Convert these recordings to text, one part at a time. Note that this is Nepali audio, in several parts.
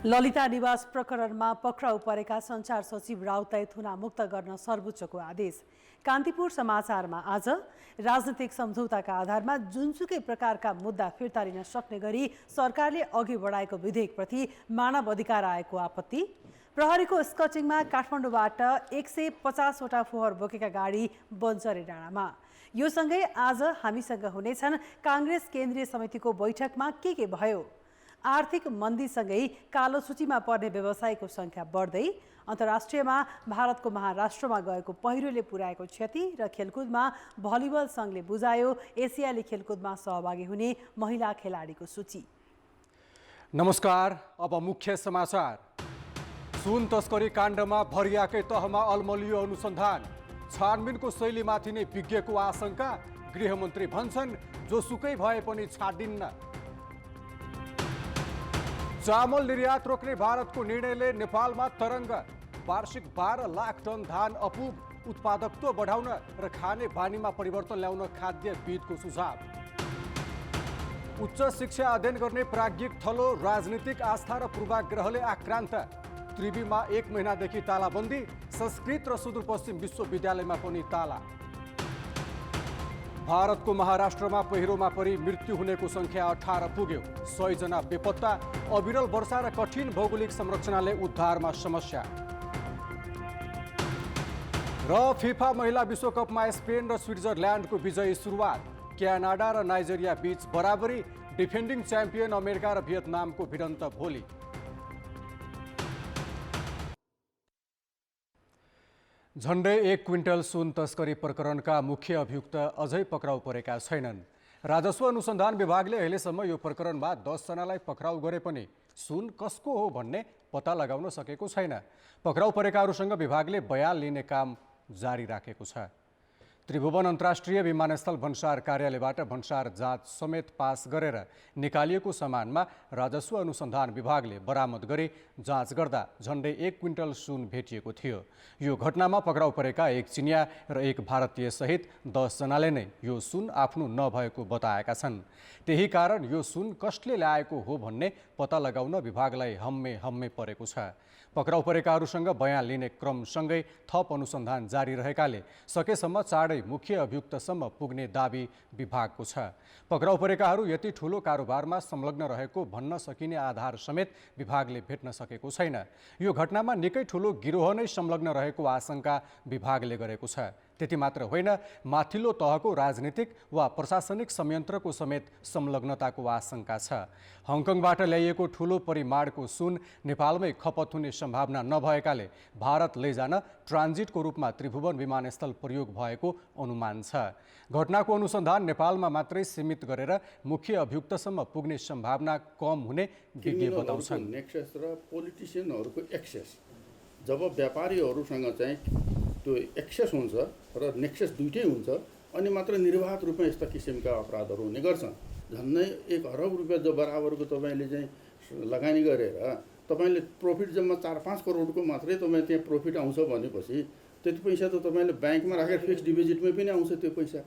ललिता निवास प्रकरणमा पक्राउ परेका सञ्चार सचिव राउतलाई थुना मुक्त गर्न सर्वोच्चको आदेश। कान्तिपुर समाचारमा आज राजनीतिक सम्झौताका आधारमा जुनसुकै प्रकारका मुद्दा फिर्ता लिन सक्ने गरी सरकारले अघि बढाएको विधेयकप्रति मानव अधिकार आएको आपत्ति। प्रहरीको स्कटिङमा काठमाडौँबाट 150 वटा फोहोर बोकेका गाडी बन्चरे डाँडामा। यो सँगै आज हामीसँग हुनेछन् काङ्ग्रेस केन्द्रीय समितिको बैठकमा के भयो, आर्थिक मन्दीसँगै कालो सूचीमा पर्ने व्यवसायीको संख्या बढ्दै, अन्तर्राष्ट्रियमा भारतको महाराष्ट्रमा गएको पहिरोले पुर्याएको क्षति र खेलकुदमा भलिबल सङ्घले बुझायो एसियाली खेलकुदमा सहभागी हुने महिला खेलाडीको सूची। नमस्कार, अब मुख्य समाचार। सुन तस्करी काण्डमा भरियाकै तहमा अलमलियो अनुसन्धान। छानबिनको शैलीमाथि नै विज्ञको आशंका। गृहमन्त्री भन्छन् जोसुकै भए पनि छाड्दिन्न। चामल निर्यात रोक्ने भारतको निर्णयले नेपालमा तरङ्ग। वार्षिक 12 लाख टन धान अपुग। उत्पादकत्व बढाउन र खाने बानीमा परिवर्तन ल्याउन खाद्यविदको सुझाव। उच्च शिक्षा अध्ययन गर्ने प्राज्ञिक थलो राजनीतिक आस्था र पूर्वाग्रहले आक्रान्त। त्रिवीमा 1 महिनादेखि तालाबन्दी। संस्कृत र सुदूरपश्चिम विश्वविद्यालयमा पनि ताला। भारतको महाराष्ट्रमा पहिरोमा परि मृत्यु हुनेको संख्या 18 पुग्यो। 100 जना बेपत्ता। अविरल वर्षा र कठिन भौगोलिक संरचनाले उद्धारमा समस्या। र फिफा महिला विश्वकपमा स्पेन र स्विट्जरल्यान्डको विजयी सुरुवात। क्यानाडा र नाइजेरिया बीच बराबरी। डिफेन्डिङ च्याम्पियन अमेरिका र भियतनामको भिडन्त भोलि। झण्डै 1 क्विन्टल सुन तस्करी प्रकरणका मुख्य अभियुक्त अझै पक्राउ परेका छैनन्। राजस्व अनुसन्धान विभागले अहिलेसम्म यो प्रकरणमा 10 जनालाई पक्राउ गरे पनि सुन कसको हो भन्ने पत्ता लगाउन सकेको छैन। पक्राउ परेकाहरूसँग विभागले बयान लिने काम जारी राखेको छ। त्रिभुवन अन्तर्राष्ट्रिय विमानस्थल भन्सार कार्यालयबाट भन्सार जाँच समेत पास गरेर निकालिएको सामानमा राजस्व अनुसन्धान विभागले बरामद गरी जाँच गर्दा झण्डै 1 क्विन्टल सुन भेटिएको थियो। यो घटनामा पक्राउ परेका 1 चिनिया र 1 भारतीय सहित 10 जनाले नै यो सुन आफ्नो नभएको बताएका छन्। त्यही कारण यो सुन कसले ल्याएको हो भन्ने पत्ता लगाउन विभागलाई हम्मे परेको छ। पक्राउ परेकाहरूसँग बयान लिने क्रमसँगै थप अनुसन्धान जारी रहेकाले सकेसम्म चाँडै मुख्य अभियुक्तसम्म पुग्ने दाबी विभागको छ। पक्राउ परेकाहरू यति ठूलो कारोबारमा संलग्न रहेको भन्न सकिने आधार समेत विभागले भेट्न सकेको छैन। यो घटनामा निकै ठूलो गिरोह नै संलग्न रहेको आशंका विभागले गरेको छ। त्यति मात्र होइन, माथिल्लो तहको राजनीतिक वा प्रशासनिक संयन्त्रको समेत संलग्नताको आशंका छ। हङकङबाट ल्याइएको ठूलो परिमाणको सुन नेपालमै खपत हुने सम्भावना नभएकाले भारत लैजान ट्रान्जिटको रूपमा त्रिभुवन विमानस्थल प्रयोग भएको अनुमान छ। घटनाको अनुसन्धान नेपालमा मात्रै सीमित गरेर मुख्य अभियुक्तसम्म पुग्ने सम्भावना कम हुने विज्ञ बताउँछन्। नेक्सस र पोलिटिसियनहरूको एक्सेस, जब व्यापारीहरूसँग चाहिँ त्यो एक्सेस हुन्छ र नेक्सस दुइटै हुन्छ अनि मात्र निर्वाध रूपमा यस्ता किसिमका अपराधहरू हुने गर्छन्। झन्डै 1 अरब रुपियाँ जो बराबरको तपाईँले चाहिँ लगानी गरेर तपाईँले प्रफिट जम्मा 4-5 करोडको मात्रै तपाईँ त्यहाँ प्रफिट आउँछ भनेपछि त्यति पैसा त तपाईँले ब्याङ्कमा राखेर फिक्स डिपोजिटमै पनि आउँछ त्यो पैसा।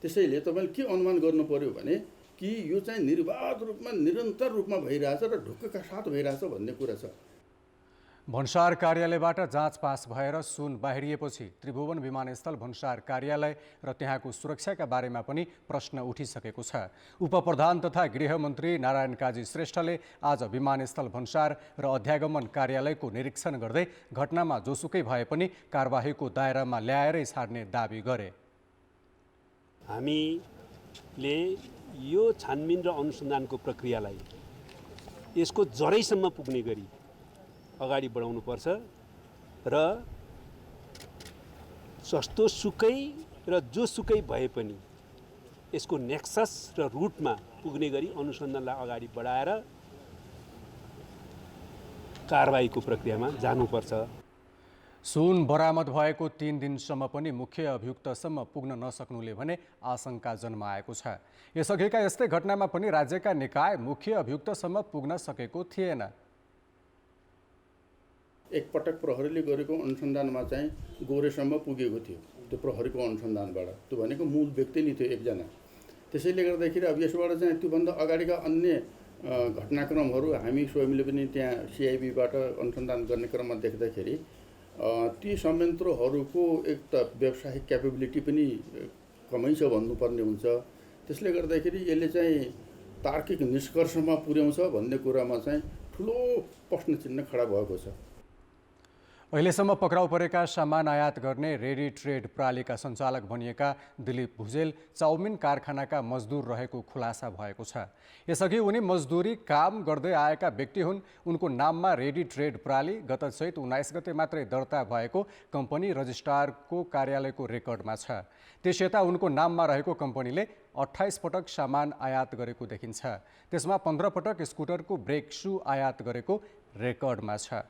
त्यसैले तपाईँले के अनुमान गर्नु पर्यो भने कि यो चाहिँ निर्वाध रूपमा निरन्तर रूपमा भइरहेछ र ढुक्कका साथ भइरहेछ भन्ने कुरा छ। भन्सार कार्यालयबाट जाँच पास भएर सुन बाहिरिएपछि त्रिभुवन विमानस्थल भन्सार कार्यालय र त्यहाँको सुरक्षाका बारेमा पनि प्रश्न उठिसकेको छ। उपप्रधान तथा गृहमन्त्री नारायण काजी श्रेष्ठले आज विमानस्थल भन्सार र अध्यागमन कार्यालयको निरीक्षण गर्दै घटनामा जोसुकै भए पनि कारबाहीको दायरामा ल्याएरै छाड्ने दाबी गरे। हामीले यो छानबिन र अनुसन्धानको प्रक्रियालाई यसको जरैसम्म पुग्ने गरी अगाडि बढाउनुपर्छ र जस्तो सुकै र जोसुकै भए पनि यसको नेक्सस र रुटमा पुग्ने गरी अनुसन्धानलाई अगाडि बढाएर कारबाहीको प्रक्रियामा जानुपर्छ। सुन बरामद भएको 3 दिनसम्म पनि मुख्य अभियुक्तसम्म पुग्न नसक्नुले भने आशंका जन्माएको छ। यसअघिका यस्तै घटनामा पनि राज्यका निकाय मुख्य अभियुक्तसम्म पुग्न सकेको थिएन। एकपटक प्रहरीले गरेको अनुसन्धानमा चाहिँ गोरेसम्म पुगेको थियो त्यो प्रहरीको अनुसन्धानबाट। त्यो भनेको मूल व्यक्ति नै थियो एकजना। त्यसैले गर्दाखेरि अब यसबाट चाहिँ त्योभन्दा अगाडिका अन्य घटनाक्रमहरू हामी स्वयंले पनि त्यहाँ सिआइबीबाट अनुसन्धान गर्ने क्रममा देख्दाखेरि ती संयन्त्रहरूको एक त व्यावसायिक क्यापेबिलिटी पनि कमै छ भन्नुपर्ने हुन्छ। त्यसले गर्दाखेरि यसले चाहिँ तार्किक निष्कर्षमा पुर्याउँछ भन्ने कुरामा चाहिँ ठुलो प्रश्न चिन्ह खडा भएको छ। अहिलेसम्म पक्राउ परेका सामान आयात गर्ने रेडी ट्रेड प्रणालीका सञ्चालक भनिएका दिलीप भुजेल चाउमिन कारखानाका मजदुर रहेको खुलासा भएको छ। यसअघि उनी मजदुरी काम गर्दै आएका व्यक्ति हुन्। उनको नाममा रेडी ट्रेड प्रणाली गत चैत 19 गते मात्रै दर्ता भएको कम्पनी रजिस्ट्रारको कार्यालयको रेकर्डमा छ। त्यस यता उनको नाममा रहेको कम्पनीले 28 पटक सामान आयात गरेको देखिन्छ। त्यसमा 15 पटक स्कुटरको ब्रेक सू आयात गरेको रेकर्डमा छ।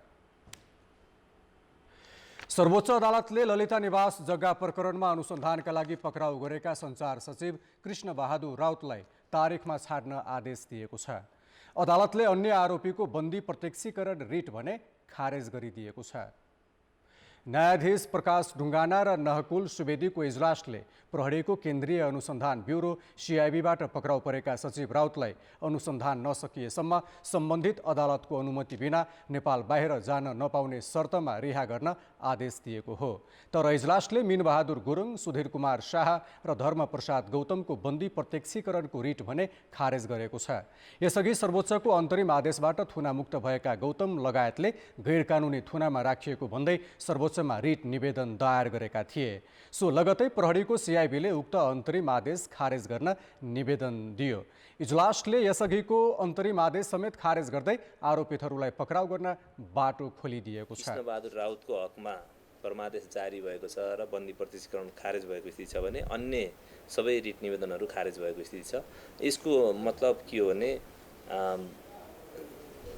सर्वोच्च अदालतले ललिता निवास जग्गा प्रकरणमा अनुसन्धानका लागि पक्राउ गरेका सञ्चार सचिव कृष्ण बहादुर राउतलाई तारिखमा छाड्न आदेश दिएको छ। अदालतले अन्य आरोपीको बन्दी प्रत्यक्षीकरण रिट भने खारेज गरिदिएको छ। न्यायाधीश प्रकाश ढुङ्गाना र नहकुल सुवेदीको इजलासले प्रहरीको केन्द्रीय अनुसन्धान ब्युरो सिआइबीबाट पक्राउ परेका सचिव राउतलाई अनुसन्धान नसकिएसम्म सम्बन्धित अदालतको अनुमति बिना नेपाल बाहिर जान नपाउने शर्तमा रिहा गर्न आदेश दिएको हो। तर इजलासले मीनबहादुर गुरुङ, सुधीर कुमार शाह र धर्मप्रसाद गौतमको बन्दी प्रत्यक्षीकरणको रिट भने खारेज गरेको छ। यसअघि सर्वोच्चको अन्तरिम आदेशबाट थुनामुक्त भएका गौतम लगायतले गैरकानुनी थुनामा राखिएको भन्दै सर्वोच्चमा रिट निवेदन दायर गरेका थिए। सो लगतै प्रहरीको सिआइबीले उक्त अन्तरिम आदेश खारेज गर्न निवेदन दियो। इजलासले यसअघिको अन्तरिम आदेश समेत खारेज गर्दै आरोपितहरूलाई पक्राउ गर्न बाटो खोलिदिएको छ। कृष्णबहादुर राउतको हकमा परमादेश जारी भएको छ र बन्दी प्रत्यक्षीकरण खारेज भएको स्थिति छ भने अन्य सबै रिट निवेदनहरू खारेज भएको स्थिति छ। यसको मतलब के हो भने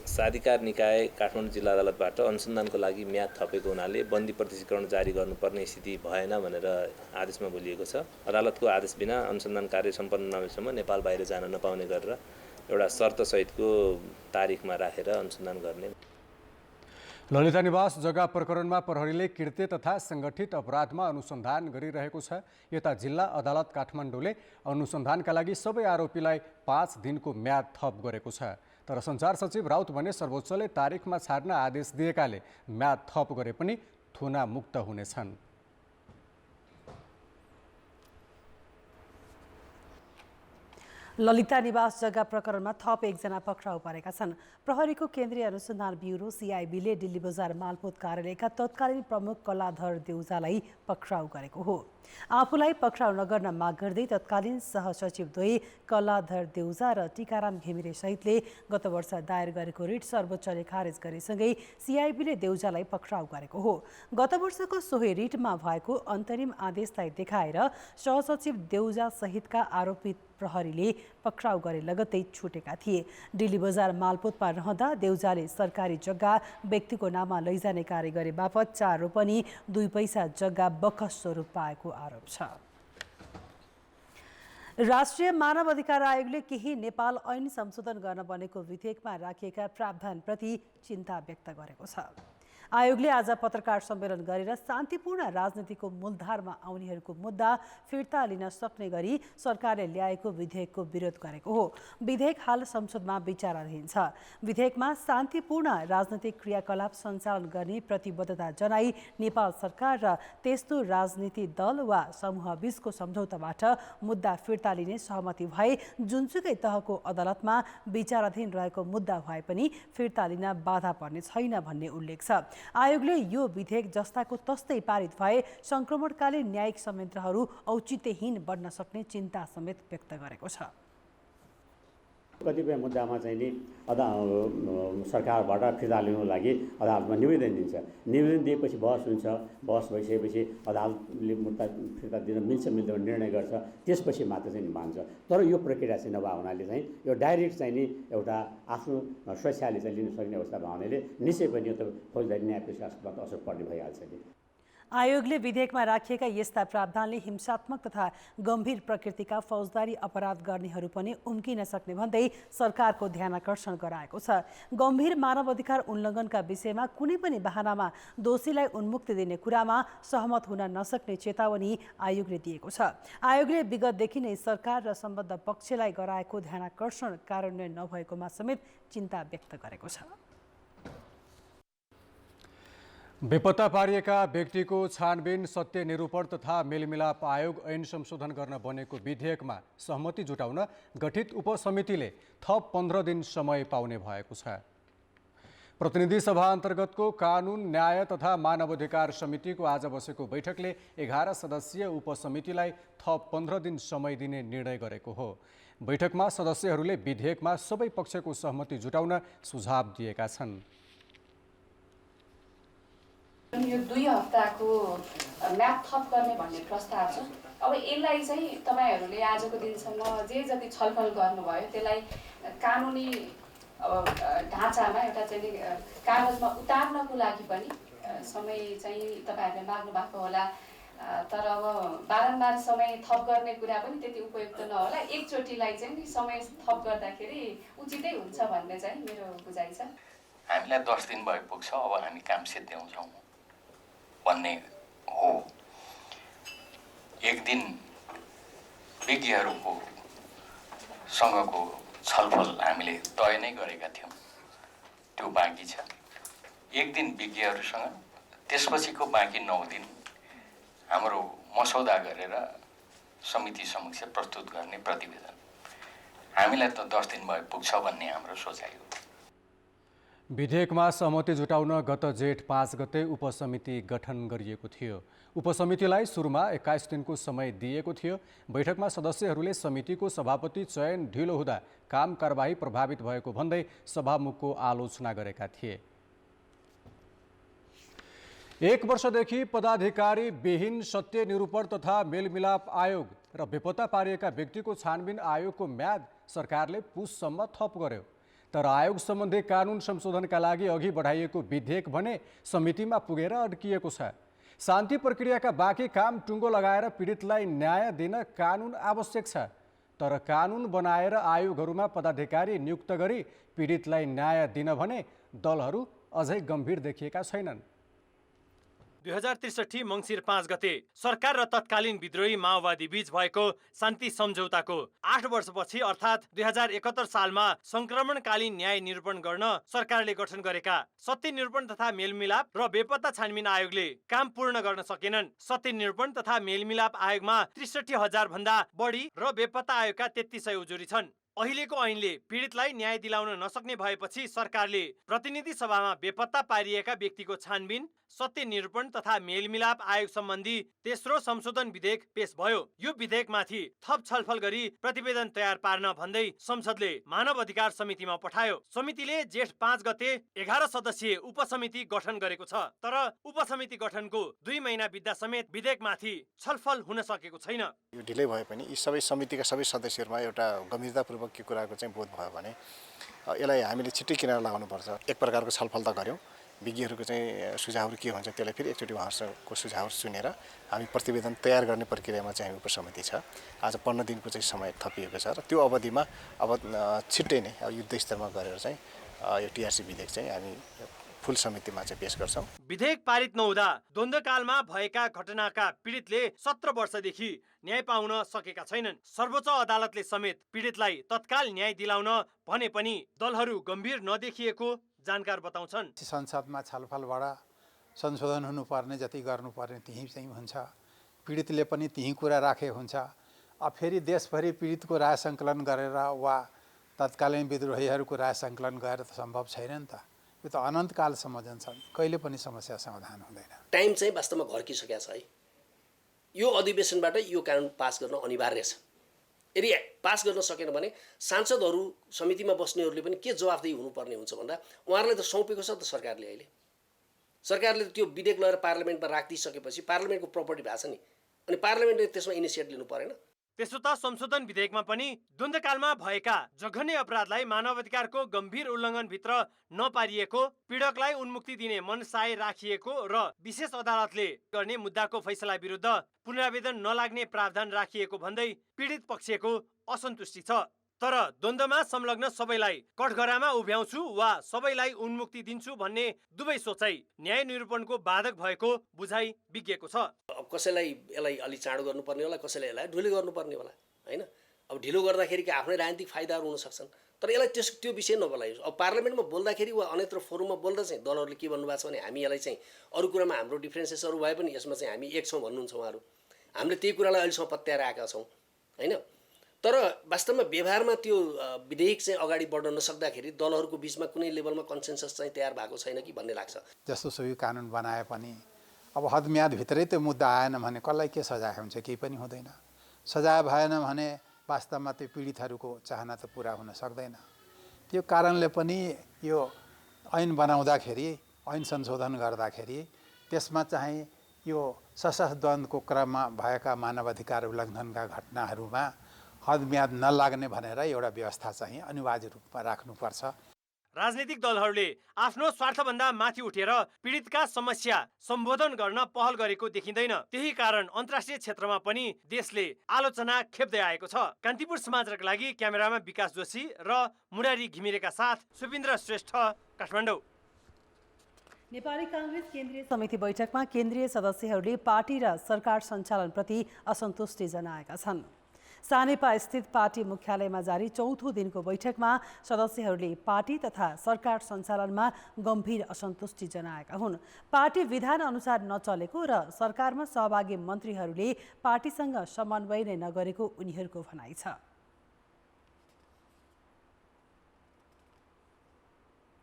साधिकार निकाय काठमाडौँ जिल्ला अदालतबाट अनुसन्धानको लागि म्याद थपेको हुनाले बन्दी प्रत्यक्षीकरण जारी गर्नुपर्ने स्थिति भएन भनेर आदेशमा बोलिएको छ। अदालतको आदेश बिना अनुसन्धान कार्य सम्पन्न नभएसम्म नेपाल बाहिर जान नपाउने गरेर एउटा शर्तसहितको तारिखमा राखेर अनुसन्धान गर्ने। ललिता निवास जग्गा प्रकरणमा प्रहरीले कृत्य तथा सङ्गठित अपराधमा अनुसन्धान गरिरहेको छ। यता जिल्ला अदालत काठमाडौँले अनुसन्धानका लागि सबै आरोपीलाई 5 दिनको म्याद थप गरेको छ। तर सञ्चार सचिव राउत भने सर्वोच्चले तारिखमा छाड्न आदेश दिएकाले म्याद थप गरे पनि थुना मुक्त हुनेछन्। ललिता निवास जग्गा प्रकरणमा थप एकजना पक्राउ परेका छन्। प्रहरीको केन्द्रीय अनुसन्धान ब्युरो सिआइबीले दिल्ली बजार मालपोत कार्यालयका तत्कालीन प्रमुख कलाधर देउजालाई पक्राउ गरेको हो। आफूलाई पक्राउ नगर्न माग गर्दै तत्कालीन सहसचिवद्वय कलाधर देउजा र टीकाराम घिमिरे सहितले गत वर्ष दायर गरेको रिट सर्वोच्चले खारेज गरेसँगै सिआइबीले देउजालाई पक्राउ गरेको हो। गत वर्षको सोही रिटमा भएको अन्तरिम आदेशलाई देखाएर सहसचिव देउजा सहितका आरोपित प्रहरीले पक्राउ गरे लगत्तै छुटेका थिए। दिल्ली बजार मालपोतमा रहँदा देउजाले सरकारी जग्गा व्यक्तिको नाममा लैजाने कार्य गरे बापत 4 रोपनी 2 पैसा जग्गा बखस स्वरूप पाएको आरोप छ। राष्ट्रिय मानव अधिकार आयोगले केही नेपाल ऐन संशोधन गर्न बनेको विधेयकमा राखिएका प्रावधानप्रति चिन्ता व्यक्त गरेको छ। आयोगले आज पत्रकार सम्मेलन गरेर शान्तिपूर्ण राजनीतिको मूलधारमा आउनेहरूको मुद्दा फिर्ता लिन सक्ने गरी सरकारले ल्याएको विधेयकको विरोध गरेको हो। विधेयक हाल संसदमा विचाराधीन छ। विधेयकमा शान्तिपूर्ण राजनीतिक क्रियाकलाप सञ्चालन गर्ने प्रतिबद्धता जनाई नेपाल सरकार र त्यस्तो राजनीति दल वा समूह बीचको सम्झौताबाट मुद्दा फिर्ता लिने सहमति भए जुनसुकै तहको अदालतमा विचाराधीन रहेको मुद्दा भए पनि फिर्ता लिन बाधा पर्ने छैन भन्ने उल्लेख छ। आयोगले यो विधेयक जस्ताको तस्तै पारित भए संक्रमणकालीन न्यायिक संयन्त्रहरू औचित्यहीन बन्न सक्ने चिन्ता समेत व्यक्त गरेको छ। कतिपय मुद्दामा चाहिँ नि सरकारबाट फिर्ता लिनुको लागि अदालतमा निवेदन दिन्छ। निवेदन दिएपछि बहस हुन्छ। बहस भइसकेपछि अदालतले मुद्दा फिर्ता दिन मिल्छ मिल्दैन निर्णय गर्छ। त्यसपछि मात्र चाहिँ मान्छ। तर यो प्रक्रिया चाहिँ नभए हुनाले चाहिँ यो डाइरेक्ट चाहिँ नि एउटा आफ्नो स्वेच्छाले चाहिँ लिन सक्ने अवस्था भए हुनाले निश्चय पनि यो त फौजदारी न्याय पेशा असर पर्ने भइहाल्छ नि। आयोगले विधेयकमा राखिएका यस्ता प्रावधानले हिंसात्मक तथा गम्भीर प्रकृतिका फौजदारी अपराध गर्नेहरू पनि उम्किन सक्ने भन्दै सरकारको ध्यानकर्षण गराएको छ। गम्भीर मानव अधिकार उल्लङ्घनका विषयमा कुनै पनि बहानामा दोषीलाई उन्मुक्ति दिने कुरामा सहमत हुन नसक्ने चेतावनी आयोगले दिएको छ। आयोगले विगतदेखि नै सरकार र सम्बद्ध पक्षलाई गराएको ध्यानकर्षण कार्यान्वयन नभएकोमा समेत चिन्ता व्यक्त गरेको छ। बेपत्ता पारिएका व्यक्तिको छानबिन सत्य निरूपण तथा मेलमिलाप आयोग ऐन संशोधन गर्न बनेको विधेयकमा सहमति जुटाउन गठित उपसमितिले थप 15 दिन समय पाउने भएको छ। प्रतिनिधि सभा अन्तर्गतको कानुन न्याय तथा मानवाधिकार समितिको आज बसेको बैठकले 11 सदस्यीय उपसमितिलाई थप 15 दिन समय दिने निर्णय गरेको हो। बैठकमा सदस्यहरूले विधेयकमा सबै पक्षको सहमति जुटाउन सुझाव दिएका छन्। यो 2 हप्ताको म्याप थप गर्ने भन्ने प्रस्ताव छ। अब यसलाई चाहिँ तपाईहरूले आजको दिनसम्म जे जति छलफल गर्नुभयो त्यसलाई कानुनी ढाँचामा एउटा चाहिँ कागजमा उतार्नको लागि पनि समय चाहिँ तपाईहरूले माग्नु भएको होला। तर अब बारम्बार समय थप गर्ने कुरा पनि त्यति उपयुक्त नहोला। एकचोटिलाई चाहिँ समय थप गर्दाखेरि उचितै हुन्छ भन्ने चाहिँ मेरो बुझाइ छ। हामीलाई 10 दिन भयो पुग्छ, अब हामी काम सिद्ध्याउँछौँ भन्ने हो। एक दिन विज्ञहरूको सँगको छलफल हामीले तय नै गरेका थियौँ, त्यो बाँकी छ। एक दिन विज्ञहरूसँग, त्यसपछिको बाँकी 9 दिन हाम्रो मसौदा गरेर समिति समक्ष प्रस्तुत गर्ने प्रतिवेदन। हामीलाई त 10 दिन भयो पुग्छ भन्ने हाम्रो सोचाइ हो। विधेयकमा सहमति जुटाउन गत जेठ 5 गते उपसमिति गठन गरिएको थियो। उपसमितिलाई सुरुमा 21 दिनको समय दिएको थियो। बैठकमा सदस्यहरूले समितिको सभापति चयन ढिलो हुँदा काम कारबाही प्रभावित भएको भन्दै सभामुखको आलोचना गरेका थिए। 1 वर्षदेखि पदाधिकारी विहीन सत्य निरूपण तथा मेलमिलाप आयोग र बेपत्ता पारिएका व्यक्तिको छानबिन आयोगको म्याद सरकारले पुससम्म थप गर्यो। तर आयोग सम्बन्धी कानुन संशोधनका लागि अघि बढाइएको विधेयक भने समितिमा पुगेर अड्किएको छ। शान्ति प्रक्रियाका बाँकी काम टुङ्गो लगाएर पीडितलाई न्याय दिन कानुन आवश्यक छ। तर कानुन बनाएर आयोगहरूमा पदाधिकारी नियुक्त गरी पीडितलाई न्याय दिन भने दलहरू अझै गम्भीर देखिएका छैनन्। 2063 मङ्सिर 5 गते सरकार र तत्कालीन विद्रोही माओवादी बीच भएको शान्ति सम्झौताको 8 वर्षपछि अर्थात् 2071 सालमा संक्रमणकालीन न्याय निरूपण गर्न सरकारले गठन गरेका सत्य निरूपण तथा मेलमिलाप र बेपत्ता छानबिन आयोगले काम पूर्ण गर्न सकेनन्। सत्य निरूपण तथा मेलमिलाप आयोगमा 63,000 भन्दा बढी र बेपत्ता आयोगका 3300 उजुरी छन्। अहिलेको ऐनले पीडितलाई न्याय दिलाउन नसक्ने भएपछि सरकारले प्रतिनिधि सभामा बेपत्ता पारिएका व्यक्तिको छानबिन सत्य निरूपण तथा मेलमिलाप आयोग सम्बन्धी तेस्रो संशोधन विधेयक पेश भयो। यो विधेयकमाथि थप छलफल गरी प्रतिवेदन तयार पार्न भन्दै संसदले मानव अधिकार समितिमा पठायो। समितिले जेठ 5 गते 11 सदस्यीय उपसमिति गठन गरेको छ। तर उपसमिति गठनको 2 महिना बित्दा समेत विधेयकमाथि छलफल हुन सकेको छैन। यो ढिलै भए पनि यी सबै समितिका सबै सदस्यहरूमा एउटा गम्भीरतापूर्वक के कुराको चाहिँ बोध भयो भने यसलाई हामीले छिट्टै किनारा लगाउनुपर्छ। एक प्रकारको छलफल त गर्यौँ, विज्ञहरूको चाहिँ सुझावहरू के हुन्छ त्यसलाई फेरि एकचोटि उहाँहरूको सुझाव सुनेर हामी प्रतिवेदन तयार गर्ने प्रक्रियामा चाहिँ हामी उपसमिति छ। आज 15 दिनको चाहिँ समय थपिएको छ र त्यो अवधिमा अब छिट्टै नै युद्ध स्तरमा गरेर चाहिँ यो टिआरसी विधेयक चाहिँ हामी फुल समितिमा चाहिँ पेश गर्छौँ। विधेयक पारित नहुँदा द्वन्द्वकालमा भएका घटनाका पीडितले 17 वर्षदेखि न्याय पाउन सकेका छैनन्। सर्वोच्च अदालतले समेत पीडितलाई तत्काल न्याय दिलाउन भने पनि दलहरू गम्भीर नदेखिएको जानकार बताउँछन्। संसदमा छलफलबाट संशोधन हुनुपर्ने जति गर्नुपर्ने त्यही चाहिँ हुन्छ। पीडितले पनि त्यही कुरा राखे हुन्छ। अब फेरि देशभरि पीडितको राय सङ्कलन गरेर वा तत्कालीन विद्रोहीहरूको राय सङ्कलन गरेर त सम्भव छैन नि त। यो त अनन्तकालसम्म जान्छ, कहिले पनि समस्या समाधान हुँदैन। टाइम चाहिँ वास्तवमा घर्किसकेको छ है। यो अधिवेशनबाट यो कानुन पास गर्न अनिवार्य छ। यदि पास गर्न सकेन भने सांसदहरू समितिमा बस्नेहरूले पनि के जवाफदेही हुनुपर्ने हुन्छ भन्दा उहाँहरूलाई त सुम्पेको छ त सरकारले। अहिले सरकारले त्यो विधेयक लगेर पार्लियामेन्टमा राखिदिइसकेपछि पार्लियामेन्टको प्रपर्टी भएको छ नि, अनि पार्लियामेन्टले त्यसमा इनिसिएटिभ लिनु परेन। त्यसो त संशोधन विधेयकमा पनि द्वन्द्वकालमा भएका जघन्य अपराधलाई मानवाधिकारको गम्भीर उल्लङ्घनभित्र नपारिएको, पीडकलाई उन्मुक्ति दिने मनसाय राखिएको र विशेष अदालतले गर्ने मुद्दाको फैसला विरुद्ध पुनरावेदन नलाग्ने प्रावधान राखिएको भन्दै पीडित पक्षको असन्तुष्टि छ। तर द्वन्द्वमा संलग्न सबैलाई कठघरामा उभ्याउँछु वा सबैलाई उन्मुक्ति दिन्छु भन्ने दुवै सोचाइ न्याय निरूपणको बाधक भएको बुझाइ विज्ञको छ। अब कसैलाई यसलाई अलि चाँडो गर्नुपर्ने होला, कसैलाई यसलाई ढिलो गर्नुपर्ने होला, होइन? अब ढिलो गर्दाखेरि आफ्नै राजनीतिक फाइदाहरू हुन सक्छन्, तर यसलाई त्यो विषय नबोलाइयोस्। अब पार्लियामेन्टमा बोल्दाखेरि वा अन्यत्र फोरममा बोल्दा चाहिँ दलहरूले के भन्नुभएको छ भने हामी यसलाई चाहिँ अरू कुरामा हाम्रो डिफ्रेन्सेसहरू भए पनि यसमा चाहिँ हामी एक छौँ भन्नुहुन्छ उहाँहरू। हामीले त्यही कुरालाई अहिलेसम्म पत्याएर आएका छौँ, होइन? तर वास्तवमा व्यवहारमा त्यो विधेयक चाहिँ अगाडि बढ्न नसक्दाखेरि दलहरूको बिचमा कुनै लेभलमा कन्सेन्सस चाहिँ तयार भएको छैन कि भन्ने लाग्छ। जस्तो सोही कानुन बनाए पनि अब हदम्यादभित्रै त्यो मुद्दा आएन भने कसलाई के सजाय हुन्छ? केही पनि हुँदैन। सजाय भएन भने वास्तवमा त्यो पीडितहरूको चाहना त पुरा हुन सक्दैन। त्यो कारणले पनि यो ऐन बनाउँदाखेरि, ऐन संशोधन गर्दाखेरि त्यसमा चाहिँ यो सशस्त्र द्वन्द्वको क्रममा भएका मानवाधिकार उल्लङ्घनका घटनाहरूमा हदम्याद नलाग्ने भनेर एउटा व्यवस्था चाहिँ अनिवार्य रूपमा राख्नुपर्छ। राजनीतिक दलहरूले आफ्नो स्वार्थभन्दा माथि उठेर पीडितका समस्या सम्बोधन गर्न पहल गरेको देखिँदैन। त्यही कारण अन्तर्राष्ट्रिय क्षेत्रमा पनि देशले आलोचना खेप्दै आएको छ। कान्तिपुर समाचारका लागि क्यामेरामा विकास जोशी र मुरारी घिमिरेका साथ सुपिन्द्र श्रेष्ठ, काठमाडौँ। नेपाली काङ्ग्रेस केन्द्रीय समिति बैठकमा केन्द्रीय सदस्यहरूले पार्टी र सरकार सञ्चालनप्रति असन्तुष्टि जनाएका छन्। सानेपा स्थित पार्टी मुख्यालयमा जारी चौथो दिनको बैठकमा सदस्यहरूले पार्टी तथा सरकार सञ्चालनमा गम्भीर असन्तुष्टि जनाएका हुन्। पार्टी विधान अनुसार नचलेको र सरकारमा सहभागी मन्त्रीहरूले पार्टीसँग समन्वय नै नगरेको उनीहरूको भनाइ छ।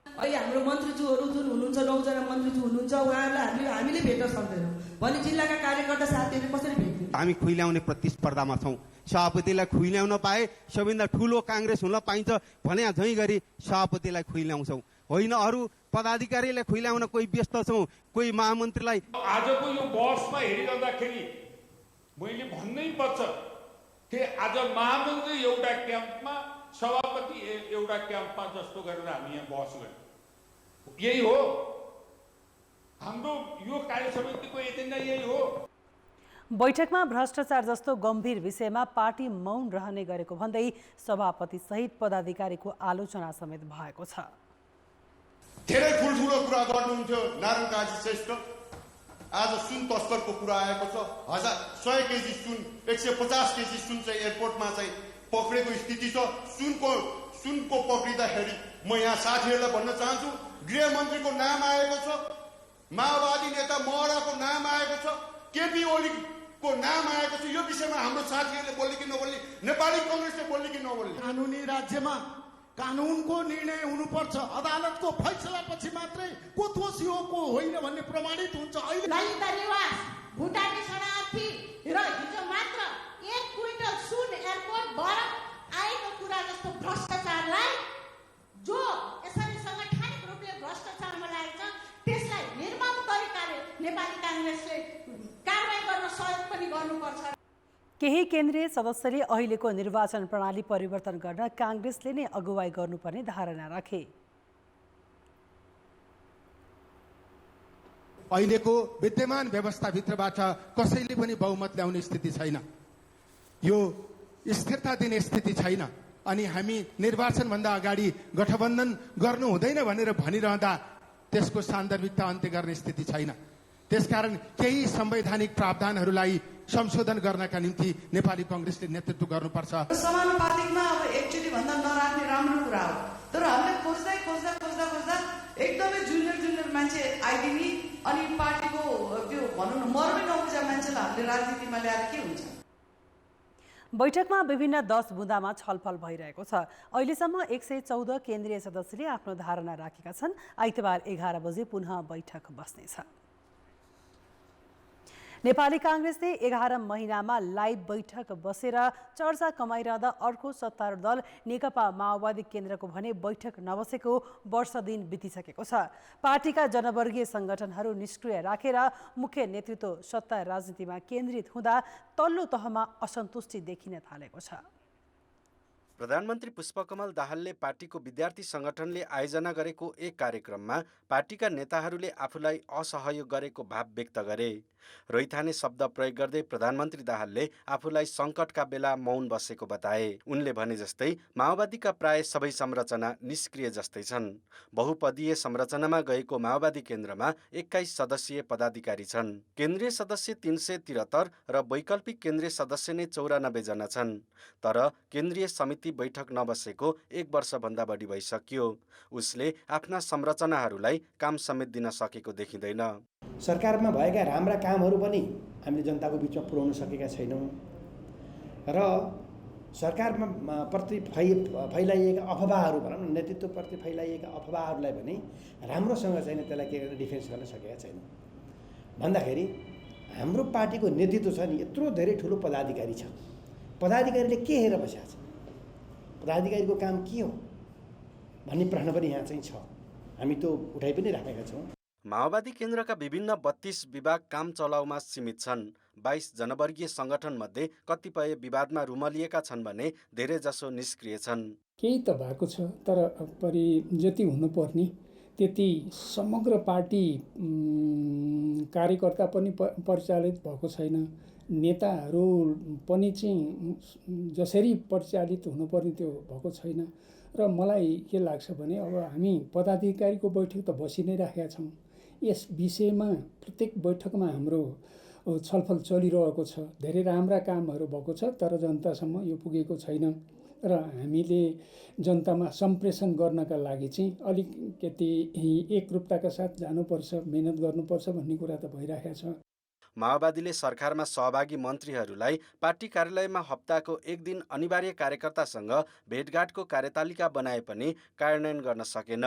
अहिले हाम्रो मन्त्रीज्यूहरू जुन हुनुहुन्छ, 9 जना मन्त्रीज्यू हुनुहुन्छ, उहाँहरूलाई हामीले भेट्न सक्दैनौँ भने जिल्लाका कार्यकर्ता साथीहरूले कसरी भेट्ने? हामी खुइल्याउने प्रतिस्पर्धामा छौँ। सभापतिलाई खुइल्याउन पाए सबैभन्दा ठुलो काङ्ग्रेस हुन पाइन्छ भने झैँ गरी सभापतिलाई खुइल्याउँछौँ, होइन अरू पदाधिकारीलाई खुइल्याउन कोही व्यस्त छौँ, कोही महामन्त्रीलाई। आजको यो बहसमा हेरिरहँदाखेरि मैले भन्नै पर्छ कि आज महामन्त्री एउटा क्याम्पमा, सभापति एउटा क्याम्पमा जस्तो गरेर हामी यहाँ बहस गर्यौँ। यही हो हाम्रो यो कार्य समितिको एजेन्डा, यही हो। बैठकमा भ्रष्टाचार जस्तो गम्भीर विषयमा पार्टी मौन रहने गरेको भन्दै सभापति सहित पदाधिकारीको आलोचना समेत भएको छ। धेरै ठुल्ठुलो कुरा गर्नुहुन्थ्यो नारायण काजी श्रेष्ठ। आज सुन तस्करको कुरा आएको छ। 100 केजी सुन, 150 केजी सुन चाहिँ एयरपोर्टमा चाहिँ पक्रेको स्थिति छ। सुनको पक्रिँदाखेरि म यहाँ साथीहरूलाई भन्न चाहन्छु, गृहमन्त्रीको नाम आएको छ, माओवादी नेता महराको नाम आएको छ, केपी ओलीको नाम आएको छ। यो विषयमा हाम्रो साथीहरूले बोल्ने कि नबोल्ने, नेपाली काङ्ग्रेसले बोल्ने कि नबोल्ने? कानुनी राज्यमा कानुनको निर्णय हुनुपर्छ। अदालतको फैसलापछि मात्रै को दोषी हो को होइन भन्ने प्रमाणित हुन्छ। ललित निवास भुटानी शरणार्थी र हिजो मात्र 1 क्विन्टल सुन एयरपोर्ट बरफ आएको कुरा जस्तो भ्रष्टाचारलाई, जो यसरी संवैधानिक रूपले भ्रष्टाचारमा लागेको छ, त्यसलाई निर्मम तरिकाले नेपाली काङ्ग्रेसले कारबाही गर्न सहयोग पनि गर्नुपर्छ। केही केन्द्रीय सदस्यले अहिलेको निर्वाचन प्रणाली परिवर्तन गर्न काङ्ग्रेसले नै अगुवाई गर्नुपर्ने धारणा राखे। अहिलेको विद्यमान व्यवस्थाभित्रबाट कसैले पनि बहुमत ल्याउने स्थिति छैन, यो स्थिरता दिने स्थिति छैन। अनि हामी निर्वाचनभन्दा अगाडि गठबन्धन गर्नु हुँदैन भनेर भनिरहँदा त्यसको सान्दर्भिकता अन्त्य गर्ने स्थिति छैन। त्यसकारण केही संवैधानिक प्रावधानहरूलाई संशोधन गर्नका निम्ति नेपाली काङ्ग्रेसले नेतृत्व गर्नुपर्छ। समानुपातिकमा अब एकचोटि भन्दा नराख्ने राम्रो कुरा हो, तर हामीले खोज्दा एकदमै जुनियर मान्छे आइदिने अनि पार्टीको त्यो भनौँ न मर्मै नबुझा मान्छेलाई हामीले राजनीतिमा ल्याएर के हुन्छ? बैठकमा विभिन्न 10 बुँदामा छलफल भइरहेको छ। अहिलेसम्म 114 केन्द्रीय सदस्यले आफ्नो धारणा राखेका छन्। आइतबार 11 बजे पुनः बैठक बस्नेछ। नेपाली काङ्ग्रेसले 11 महिनामा लाइभ बैठक बसेर चर्चा कमाइरहँदा अर्को सत्तारूढ दल नेकपा माओवादी केन्द्रको भने बैठक नबसेको वर्ष दिन बितिसकेको छ। पार्टीका जनवर्गीय संगठनहरू निष्क्रिय राखेर मुख्य नेतृत्व सत्ता राजनीतिमा केन्द्रित हुँदा तल्लो तहमा असन्तुष्टि देखिन थालेको छ। प्रधानमन्त्री पुष्पकमल दाहालले पार्टीको विद्यार्थी संगठनले आयोजना गरेको एक कार्यक्रममा पार्टीका नेताहरूले आफूलाई असहयोग गरेको भाव व्यक्त गरे। रैथाने शब्द प्रयोग गर्दै प्रधानमन्त्री दाहालले आफूलाई सङ्कटका बेला मौन बसेको बताए। उनले भने जस्तै माओवादीका प्राय सबै संरचना निष्क्रिय जस्तै छन्। बहुपदीय संरचनामा गएको माओवादी केन्द्रमा 21 सदस्यीय पदाधिकारी छन्। केन्द्रीय सदस्य 373 र वैकल्पिक केन्द्रीय सदस्य नै 94 जना छन्। तर केन्द्रीय समिति बैठक नबसेको 1 वर्षभन्दा बढी भइसक्यो। उसले आफ्ना संरचनाहरूलाई काम समेत दिन सकेको देखिँदैन। सरकारमा भएका राम्रा कामहरू पनि हामीले जनताको बिचमा पुर्याउन सकेका छैनौँ र सरकारमा प्रति फैलाइएका अफवाहहरू भनौँ न, नेतृत्वप्रति फैलाइएका अफवाहहरूलाई पनि राम्रोसँग चाहिँ त्यसलाई के डिफेन्स गर्न सकेका छैनौँ। भन्दाखेरि हाम्रो पार्टीको नेतृत्व छ नि, यत्रो धेरै ठुलो पदाधिकारी छ, पदाधिकारीले के हेरेर बसेका छ, पदाधिकारीको काम के हो भन्ने प्रश्न पनि यहाँ चाहिँ छ। हामी त्यो उठाइ पनि राखेका छौँ। माओवादी केन्द्रका विभिन्न 32 विभाग काम चलाउमा सीमित छन्। 22 जनवर्गीय संगठनमध्ये कतिपय विवादमा रुमलिएका छन् भने धेरै जसो निष्क्रिय छन्। केही त भएको छ, तर जति हुनुपर्ने त्यति समग्र पार्टी कार्यकर्ता पनि परिचालित भएको छैन। नेताहरू पनि चाहिँ जसरी परिचालित हुनुपर्ने त्यो भएको छैन। र मलाई के लाग्छ भने अब हामी पदाधिकारीको बैठक त बसि नै राखेका छौँ। यस विषयमा प्रत्येक बैठकमा हाम्रो छलफल चलिरहेको छ। धेरै राम्रा कामहरू भएको छ, तर जनतासम्म यो पुगेको छैन र हामीले जनतामा सम्प्रेषण गर्नका लागि चाहिँ अलिकति एकरूपताका साथ जानुपर्छ, मेहनत गर्नुपर्छ भन्ने कुरा त भइरहेको छ। माओवादीले सरकारमा सहभागी मन्त्रीहरूलाई पार्टी कार्यालयमा हप्ताको 1 दिन अनिवार्य कार्यकर्तासँग भेटघाटको कार्यतालिका बनाए पनि कार्यान्वयन गर्न सकेन।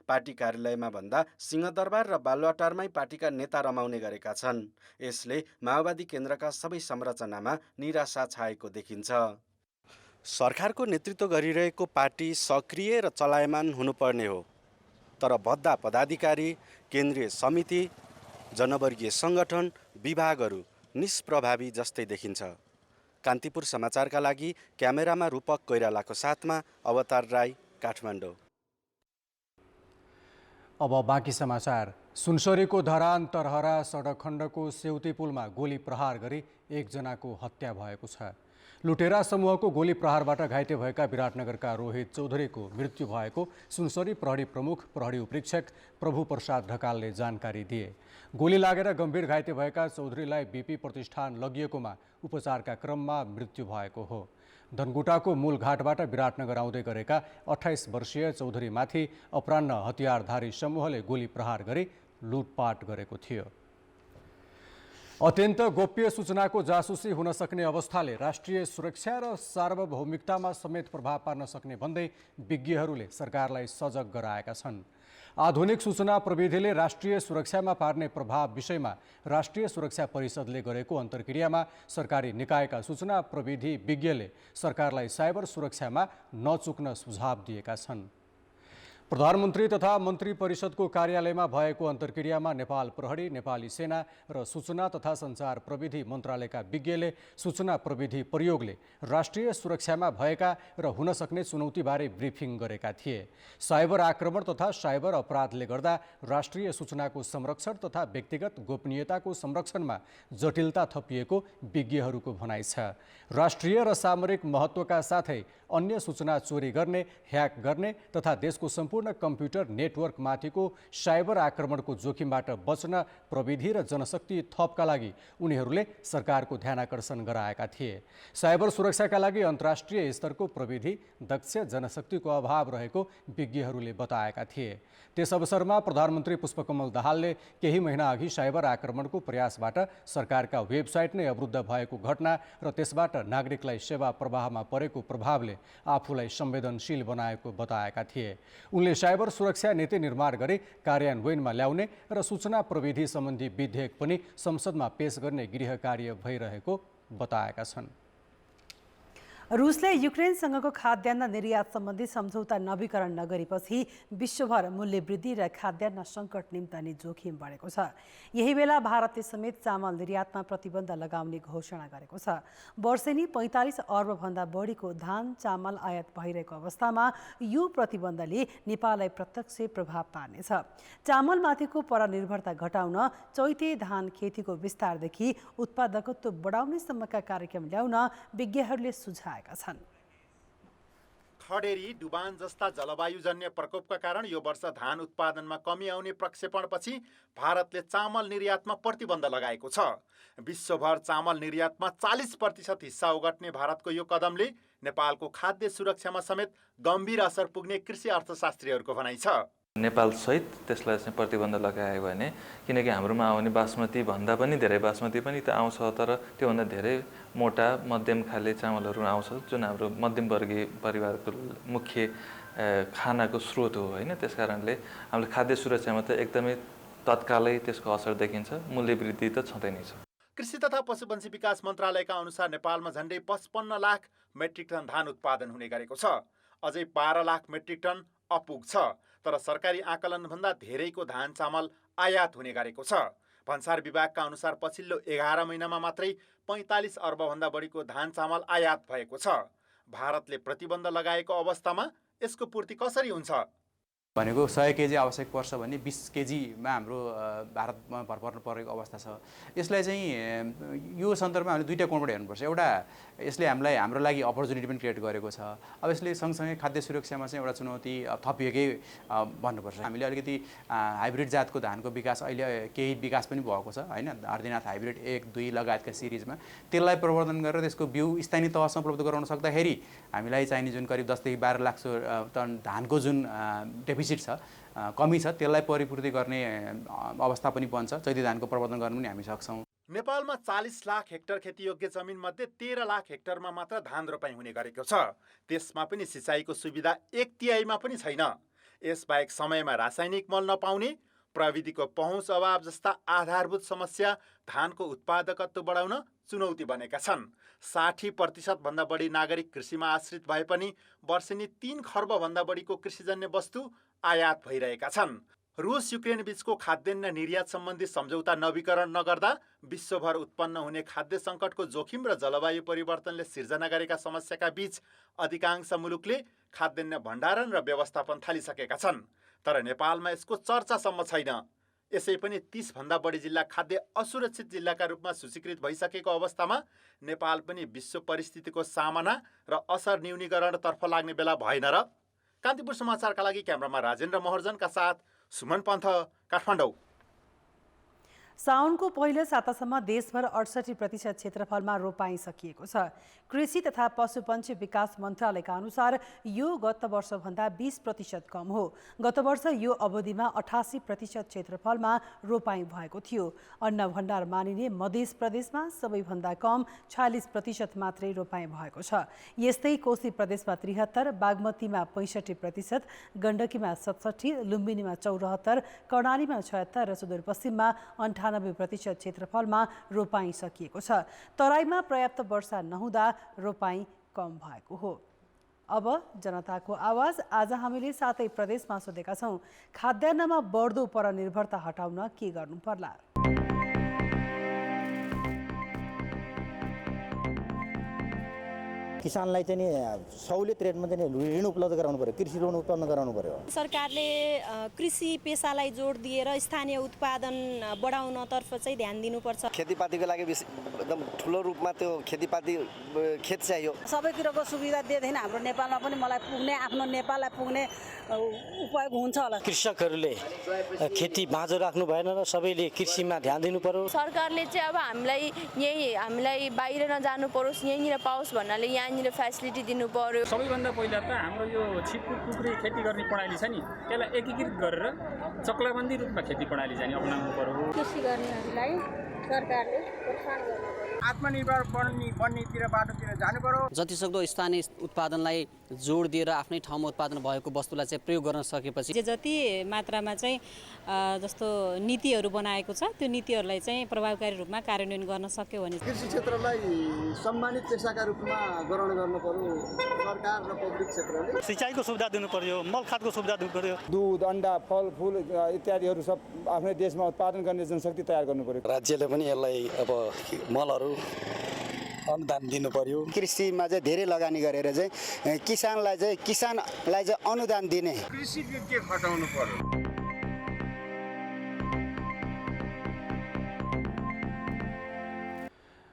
पार्टी कार्यालयमा भन्दा सिंहदरबार र बालुवाटारमै पार्टीका नेता रमाउने गरेका छन्। यसले माओवादी केन्द्रका सबै संरचनामा निराशा छाएको देखिन्छ। सरकारको नेतृत्व गरिरहेको पार्टी सक्रिय र चलायमान हुनुपर्ने हो, तर भद्दा पदाधिकारी, केन्द्रीय समिति, जनवर्गीय संगठन, विभागहरू निष्प्रभावी जस्तै देखिन्छ। कान्तिपुर समाचारका लागि क्यामेरामा रूपक कोइरालाको साथमा अवतार राई, काठमाडौँ। अब बाँकी समाचार। सुनसरीको धरान तरहरा सडक खण्डको सेउती पुलमा गोली प्रहार गरी 1 जनाको हत्या भएको छ। लुटेरा समूहको गोली प्रहारबाट घाइते भएका विराटनगरका रोहित चौधरीको मृत्यु भएको सुनसरी प्रहरी प्रमुख प्रहरी उपरीक्षक प्रभु प्रसाद ढकालले जानकारी दिए। गोली लागेर गम्भीर घाइते भएका चौधरीलाई बीपी प्रतिष्ठान लगिएकोमा उपचारका क्रममा मृत्यु भएको हो। धनकुटाको मूल घाटबाट विराटनगर आउँदै गरेका 28 वर्षीय चौधरीमाथि अपराह्न हतियारधारी समूहले गोली प्रहार गरी लुटपाट गरेको थियो। अत्यन्त गोप्य सूचनाको जासुसी हुन सक्ने अवस्थाले राष्ट्रिय सुरक्षा र सार्वभौमिकतामा समेत प्रभाव पार्न सक्ने भन्दै विज्ञहरूले सरकारलाई सजग गराएका छन्। आधुनिक सूचना प्रविधिले राष्ट्रिय सुरक्षामा पार्ने प्रभाव विषयमा राष्ट्रिय सुरक्षा परिषदले गरेको अन्तर्क्रियामा सरकारी निकायका सूचना प्रविधि विज्ञले सरकारलाई साइबर सुरक्षामा नचुक्न सुझाव दिएका छन्। प्रधानमन्त्री तथा मन्त्री परिषदको कार्यालयमा भएको अन्तर्क्रियामा नेपाल प्रहरी, नेपाली सेना र सूचना तथा सञ्चार प्रविधि मन्त्रालयका विज्ञले सूचना प्रविधि प्रयोगले राष्ट्रिय सुरक्षामा भएका र हुन सक्ने चुनौतीबारे ब्रिफिङ गरेका थिए। साइबर आक्रमण तथा साइबर अपराधले गर्दा राष्ट्रिय सूचनाको संरक्षण तथा व्यक्तिगत गोपनीयताको संरक्षणमा जटिलता थपिएको विज्ञहरूको भनाइ छ। राष्ट्रिय र सामरिक महत्त्वका साथै अन्य सूचना चोरी गर्ने, ह्याक गर्ने तथा देशको सम्पूर्ण कम्प्युटर नेटवर्कमाथिको साइबर आक्रमणको जोखिमबाट बच्न प्रविधि र जनशक्ति थपका लागि उनीहरूले सरकारको ध्यानाकर्षण गराएका थिए। साइबर सुरक्षाका लागि अन्तर्राष्ट्रिय स्तरको प्रविधि, दक्ष जनशक्तिको अभाव रहेको विज्ञहरूले बताएका थिए। त्यस अवसरमा प्रधानमन्त्री पुष्पकमल दाहालले केही महिना अघि साइबर आक्रमणको प्रयासबाट सरकारका वेबसाइट नै अवरुद्ध भएको घटना र त्यसबाट नागरिकलाई सेवा प्रवाहमा परेको प्रभावले आफूलाई संवेदनशील बनाएको बताएका थिए। उनले साइबर सुरक्षा नीति निर्माण गरी कार्यान्वयनमा ल्याउने र सूचना प्रविधि सम्बन्धी विधेयक पनि संसदमा पेश गर्ने गृह कार्य भइरहेको बताएका छन्। रुसले युक्रेनसँगको खाद्यान्न निर्यात सम्बन्धी सम्झौता नवीकरण नगरेपछि विश्वभर मूल्य वृद्धि र खाद्यान्न सङ्कट निम्ताने जोखिम बढेको छ। यही बेला भारतले समेत चामल निर्यातमा प्रतिबन्ध लगाउने घोषणा गरेको छ। वर्षेनी 45 अर्बभन्दा बढीको धान चामल आयात भइरहेको अवस्थामा यो प्रतिबन्धले नेपाललाई प्रत्यक्ष प्रभाव पार्नेछ। चामलमाथिको परनिर्भरता घटाउन चैते धान खेतीको विस्तारदेखि उत्पादकत्व बढाउनेसम्मका कार्यक्रम ल्याउन विज्ञहरूले सुझाव खडेरी, डुबान जस्ता जलवायुजन्य प्रकोपका कारण यो वर्ष धान उत्पादनमा कमी आउने प्रक्षेपणपछि भारतले चामल निर्यातमा प्रतिबन्ध लगाएको छ। विश्वभर चामल निर्यातमा 40% हिस्सा ओगट्ने भारतको यो कदमले नेपालको खाद्य सुरक्षामा समेत गम्भीर असर पुग्ने कृषि अर्थशास्त्रीहरूको भनाइ छ। नेपाल सहित त्यसलाई चाहिँ प्रतिबन्ध लगायो भने, किनकि हाम्रोमा आउने बासमती भन्दा पनि धेरै बासमती पनि त आउँछ, तर त्योभन्दा धेरै मोटा मध्यम खाले चामलहरू आउँछ जुन हाम्रो मध्यमवर्गीय परिवारको मुख्य खानाको स्रोत हो होइन। त्यसकारणले हामीले खाद्य सुरक्षामा त एकदमै तत्कालै त्यसको असर देखिन्छ, मूल्य वृद्धि त छँदै नै छ। कृषि तथा पशुपन्छी विकास मन्त्रालयका अनुसार नेपालमा झन्डै 55 लाख मेट्रिक टन धान उत्पादन हुने गरेको छ। अझै 12 लाख मेट्रिक टन अपुग छ, तर सरकारी आकलनभन्दा धेरैको धान चामल आयात हुने गरेको छ। भन्सार विभागका अनुसार पछिल्लो 11 महिनामा मात्रै 45 अर्बभन्दा बढीको धान चामल आयात भएको छ। भारतले प्रतिबन्ध लगाएको अवस्थामा यसको पूर्ति कसरी हुन्छ? भनेको 100 केजी आवश्यक पर्छ भने 20 केजीमा हाम्रो भारतमा भर पर्नु परेको अवस्था छ। यसलाई चाहिँ यो सन्दर्भमा हामीले दुईटा कोणबाट हेर्नुपर्छ। एउटा, यसले हाम्रो लागि अपर्च्युनिटी पनि क्रिएट गरेको छ। अब यसले सँगसँगै खाद्य सुरक्षामा चाहिँ एउटा चुनौती थपिएकै भन्नुपर्छ। हामीले अलिकति हाइब्रिड जातको धानको विकास अहिले केही विकास पनि भएको छ होइन। हर्दीनाथ हाइब्रिड 1, 2 लगायतका सिरिजमा त्यसलाई प्रवर्धन गरेर त्यसको बिउ स्थानीय तहसम्म उपलब्ध गराउन सक्दाखेरि हामीलाई चाहिने जुन करिब 10 देखि 12 लाख टन धानको जुन डेफिसिट छ, कमी छ, त्यसलाई परिपूर्ति गर्ने अवस्था पनि बन्छ। चैते धानको प्रवर्धन गर्न पनि हामी सक्छौँ। नेपालमा 40 लाख हेक्टर खेतीयोग्य जमिन मध्ये 13 लाख हेक्टरमा मात्र धान रोपाइँ हुने गरेको छ। त्यसमा पनि सिँचाइको सुविधा 1/3 पनि छैन। यसबाहेक समयमा रासायनिक मल नपाउने, प्रविधिको पहुँच अभाव जस्ता आधारभूत समस्या धानको उत्पादकत्व बढाउन चुनौती बनेका छन्। 60% भन्दा बढी नागरिक कृषिमा आश्रित भए पनि वर्षेनी 3 खर्बभन्दा बढीको कृषिजन्य वस्तु आयात भइरहेका छन्। रुस युक्रेन बीचको खाद्यान्न निर्यात सम्बन्धी सम्झौता नवीकरण नगर्दा विश्वभर उत्पन्न हुने खाद्य सङ्कटको जोखिम र जलवायु परिवर्तनले सिर्जना गरेका समस्याका बीच अधिकांश मुलुकले खाद्यान्न भण्डारण र व्यवस्थापन थालिसकेका छन्। तर नेपालमा यसको चर्चासम्म छैन। यसै पनि 30 भन्दा बढी जिल्ला खाद्य असुरक्षित जिल्लाका रूपमा सूचीकृत भइसकेको अवस्थामा नेपाल पनि विश्व परिस्थितिको सामना र असर न्यूनीकरणतर्फ लाग्ने बेला भएन र? कान्तिपुर समाचारका लागि क्यामेरामा राजेन्द्र महर्जनका साथ सुमन पन्थ, काठमाडौँ। साउनको पहिलो सातासम्म देशभर 68% क्षेत्रफलमा रोपाइँ सकिएको छ। कृषि तथा पशुपन्छी विकास मन्त्रालयका अनुसार यो गत वर्षभन्दा 20% कम हो। गत वर्ष यो अवधिमा 88% क्षेत्रफलमा रोपाइँ भएको थियो। अन्न भण्डार मानिने मध्य प्रदेशमा सबैभन्दा कम 46% मात्रै रोपाइँ भएको छ। यस्तै कोशी प्रदेशमा 73%, बागमतीमा 65%, गण्डकीमा 67%, लुम्बिनीमा 74%, कर्णालीमा 76% र सुदूरपश्चिममा 98% क्षेत्रफलमा रोपाइँ सकिएको छ। तराईमा पर्याप्त वर्षा नहुँदा रोपाइँ कम भएको हो। अब जनताको आवाज। आज हामीले 7 प्रदेशमा सोधेका छौँ, खाद्यान्नमा बढ्दो परनिर्भरता हटाउन के गर्नु पर्ला? किसानलाई चाहिँ नि सहुलियत रेटमा चाहिँ ऋण उपलब्ध गराउनु पर्यो, कृषि ऋण उत्पन्न गराउनु पर्यो। सरकारले कृषि पेसालाई जोड दिएर स्थानीय उत्पादन बढाउनतर्फ चाहिँ ध्यान दिनुपर्छ। खेतीपातीको लागि एकदम ठुलो रूपमा त्यो खेतीपाती खेत चाहियो। सबै कुरोको सुविधा दिएदेखि हाम्रो नेपालमा पनि मलाई पुग्ने, आफ्नो नेपाललाई पुग्ने उपयोग हुन्छ होला। कृषकहरूले खेती बाँझो राख्नु भएन र सबैले कृषिमा ध्यान दिनु पर्यो। सरकारले चाहिँ अब हामीलाई बाहिर नजानु परोस्, यहीँनिर पाओस् भन्नाले यहाँ त्यहाँनिर फेसिलिटी दिनु पर्यो। सबैभन्दा पहिला त हाम्रो यो छिटपुट कुखुरी खेती गर्ने प्रणाली छ नि, त्यसलाई एकीकृत गरेर चक्लाबन्दी रूपमा खेती प्रणाली चाहिँ अपनाउनु पर्यो। कृषि गर्नेहरूलाई सरकारले प्रोत्साहन गर्नु पर्यो। आत्मनिर्भर बन्नेतिर बाटोतिर जानु पर्यो। जतिसक्दो स्थानीय उत्पादनलाई जोड दिएर आफ्नै ठाउँमा उत्पादन भएको वस्तुलाई चाहिँ प्रयोग गर्न सकेपछि जति मात्रामा चाहिँ जस्तो नीतिहरू बनाएको छ त्यो नीतिहरूलाई चाहिँ प्रभावकारी रूपमा कार्यान्वयन गर्न सक्यो भने कृषि क्षेत्रलाई सम्मानित पेसाका रूपमा ग्रहण गर्नु पर्यो सरकार र पब्लिक क्षेत्रले। सिँचाइको सुविधा दिनु पर्यो, मल खादको सुविधा दिनु पर्यो। दुध, अन्डा, फलफुल इत्यादिहरू सब आफ्नै देशमा उत्पादन गर्ने जनशक्ति तयार गर्नु पर्यो। राज्यले पनि यसलाई अब मलहरू अनुदान दिनु पर्यो। कृषिमा चाहिँ धेरै लगानी गरेर चाहिँ किसानलाई चाहिँ अनुदान दिने। कृषि विज्ञ खटाउनु पर्यो।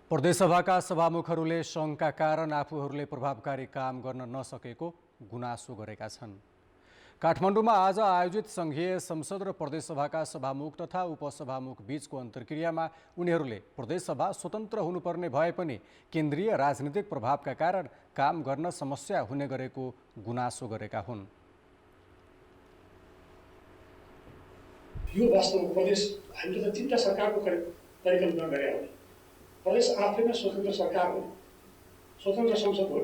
प्रदेशसभाका सभामुखहरूले सङ्घका कारण आफूहरूले प्रभावकारी काम गर्न नसकेको गुनासो गरेका छन्। काठमाडौँमा आज आयोजित सङ्घीय संसद र प्रदेशसभाका सभामुख तथा उपसभामुख बीचको अन्तर्क्रियामा उनीहरूले प्रदेशसभा स्वतन्त्र हुनुपर्ने भए पनि केन्द्रीय राजनीतिक प्रभावका कारण काम गर्न समस्या हुने गरेको गुनासो गरेका हुन्। यो वास्तवमा प्रदेश हामीले त तिनवटा सरकारको परिकल्पना गरे हो। प्रदेश आफैमा स्वतन्त्र सरकार हो, स्वतन्त्र संसद हो।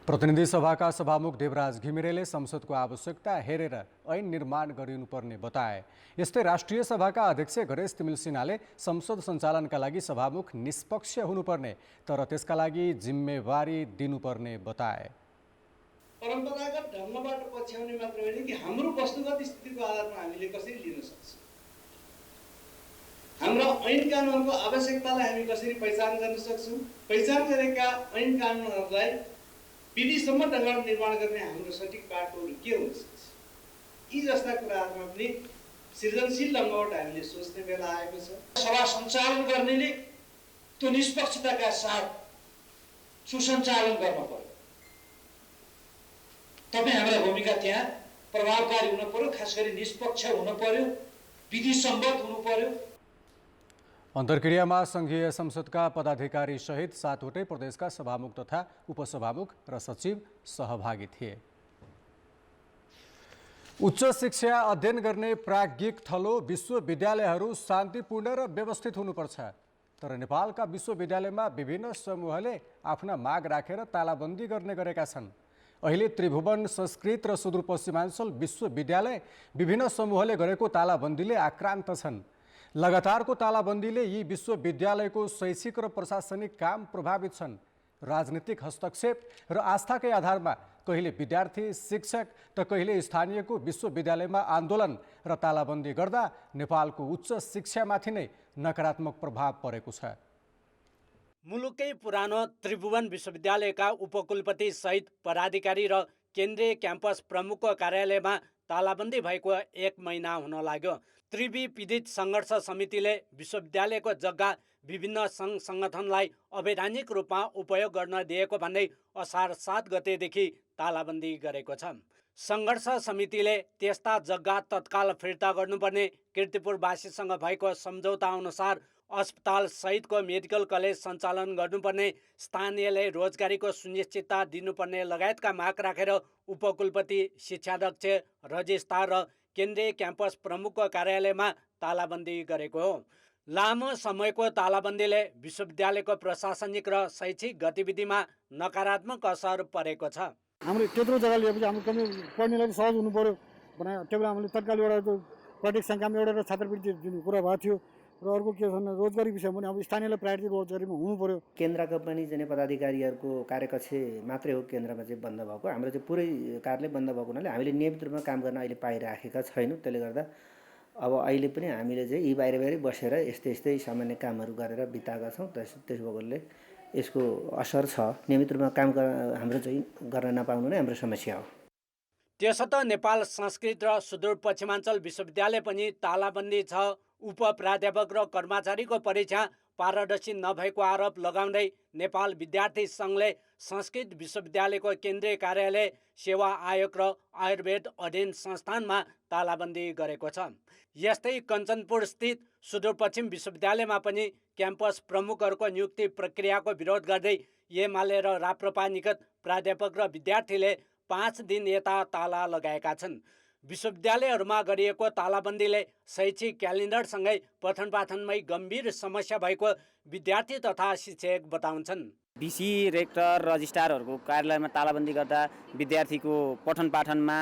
प्रतिनिधि सभाका सभामुख देवराज घिमिरेले संसदको आवश्यकता हेरेर ऐन निर्माण गरिनुपर्ने बताए। यस्तै राष्ट्रिय सभाका अध्यक्ष गणेश तिमिल सिन्हाले संसद सञ्चालनका लागि सभामुख निष्पक्ष हुनुपर्ने तर त्यसका लागि जिम्मेवारी दिनुपर्ने बताए। परम्परागत ढङ्गबाट पछ्याउने मात्र होइन कि हाम्रो वस्तुगत स्थितिको आधारमा हामीले कसरी लिन सक्छौँ, हाम्रो ऐन कानुनको आवश्यकतालाई हामी कसरी पहिचान गर्न सक्छौँ, पहिचान गरेका ऐन कानुनहरूलाई विधिसम्म ढङ्गबाट निर्माण गर्ने हाम्रो सठिक बाटोहरू के हुन सक्छ, यी जस्ता कुराहरूमा पनि सृजनशील ढङ्गबाट हामीले सोच्ने बेला आएको छ। सभा सञ्चालन गर्नेले त्यो निष्पक्षताका साथ सुसञ्चालन गर्न पर्यो। तपाईँ हाम्रा भूमिका त्यहाँ प्रभावकारी हुन पर्यो, खास गरी निष्पक्ष हुन पर्यो, विधिसम्मत हुनु पर्यो। अन्तर्क्रियामा सङ्घीय संसदका पदाधिकारी सहित 7वटै प्रदेशका सभामुख तथा उपसभामुख र सचिव सहभागी थिए। उच्च शिक्षा अध्ययन गर्ने प्राज्ञिक थलो विश्वविद्यालयहरू शान्तिपूर्ण र व्यवस्थित हुनुपर्छ। तर नेपालका विश्वविद्यालयमा विभिन्न समूहले आफ्ना माग राखेर तालाबन्दी गर्ने गरेका छन्। अहिले त्रिभुवन संस्कृत र सुदूरपश्चिमाञ्चल विश्वविद्यालय विभिन्न समूहले गरेको तालाबन्दीले आक्रान्त छन्। लगातारको तालाबन्दीले यी विश्वविद्यालयको शैक्षिक र प्रशासनिक काम प्रभावित छन्। राजनीतिक हस्तक्षेप र आस्थाकै आधारमा कहिले विद्यार्थी शिक्षक त कहिले स्थानीयको विश्वविद्यालयमा आन्दोलन र तालाबन्दी गर्दा नेपालको उच्च शिक्षामाथि नै नकारात्मक प्रभाव परेको छ। मुलुकै पुरानो त्रिभुवन विश्वविद्यालयका उपकुलपति सहित पदाधिकारी र केन्द्रीय क्याम्पस प्रमुखको कार्यालयमा तालाबन्दी भएको 1 महिना हुन लाग्यो। त्रिवी पीडित सङ्घर्ष समितिले विश्वविद्यालयको जग्गा विभिन्न सङ्घ सङ्गठनलाई अवैधानिक रूपमा उपयोग गर्न दिएको भन्दै असार 7 गतेदेखि तालाबन्दी गरेको छ। सङ्घर्ष समितिले त्यस्ता जग्गा तत्काल फिर्ता गर्नुपर्ने, कीर्तिपुरवासीसँग भएको सम्झौता अनुसार अस्पताल सहितको मेडिकल कलेज सञ्चालन गर्नुपर्ने, स्थानीयले रोजगारीको सुनिश्चितता दिनुपर्ने लगायतका माग राखेर उपकुलपति, शिक्षाध्यक्ष, रजिस्ट्रार र केन्द्रीय क्याम्पस प्रमुखको कार्यालयमा तालाबन्दी गरेको हो। लामो समयको तालाबन्दीले विश्वविद्यालयको प्रशासनिक र शैक्षिक गतिविधिमा नकारात्मक असर परेको छ। हामीले त्यत्रो जग्गा लिएपछि हाम्रो कमी पढ्नेलाई सहज हुनु पर्यो भने त्यो बेला हामीले तत्काल एउटा प्रत्येक सङ्ख्यामा एउटा छात्रवृत्ति दिने कुरा भएको थियो र अर्को के छ भने रोजगारी विषयमा पनि अब स्थानीयलाई प्रायोरिटी रोजगारीमा हुनु पर्यो। केन्द्रका पनि चाहिँ पदाधिकारीहरूको कार्यकक्ष मात्रै हो केन्द्रमा चाहिँ बन्द भएको, हाम्रो चाहिँ पुरै कार्यालय बन्द भएको हुनाले हामीले नियमित रूपमा काम गर्न अहिले पाइराखेका छैनौँ। त्यसले गर्दा अब अहिले पनि हामीले चाहिँ यी बाहिर बसेर यस्तै सामान्य कामहरू गरेर बिताएका छौँ। त्यस भएकोले यसको असर छ। नियमित रूपमा काम हाम्रो चाहिँ गर्न नपाउनु नै हाम्रो समस्या हो। त्यसो त नेपाल संस्कृत र सुदूरपश्चिमाञ्चल विश्वविद्यालय पनि तालाबन्दी छ। उप प्राध्यापक र कर्मचारीको परीक्षा पारदर्शी नभएको आरोप लगाउँदै नेपाल विद्यार्थी सङ्घले संस्कृत विश्वविद्यालयको केन्द्रीय कार्यालय, सेवा आयोग र आयुर्वेद अध्ययन संस्थानमा तालाबन्दी गरेको छ। यस्तै कञ्चनपुर स्थित सुदूरपश्चिम विश्वविद्यालयमा पनि क्याम्पस प्रमुखहरूको नियुक्ति प्रक्रियाको विरोध गर्दै एमाले र राप्रपा निकट प्राध्यापक र विद्यार्थीले 5 दिन यता ताला लगाएका छन्। विश्वविद्यालयहरूमा गरिएको तालाबन्दीले शैक्षिक क्यालेन्डरसँगै पठन पाठनमै गम्भीर समस्या भएको विद्यार्थी तथा शिक्षक बताउँछन्। भिसी, रेक्टर, रजिस्ट्रारहरूको कार्यालयमा तालाबन्दी गर्दा विद्यार्थीको पठन पाठनमा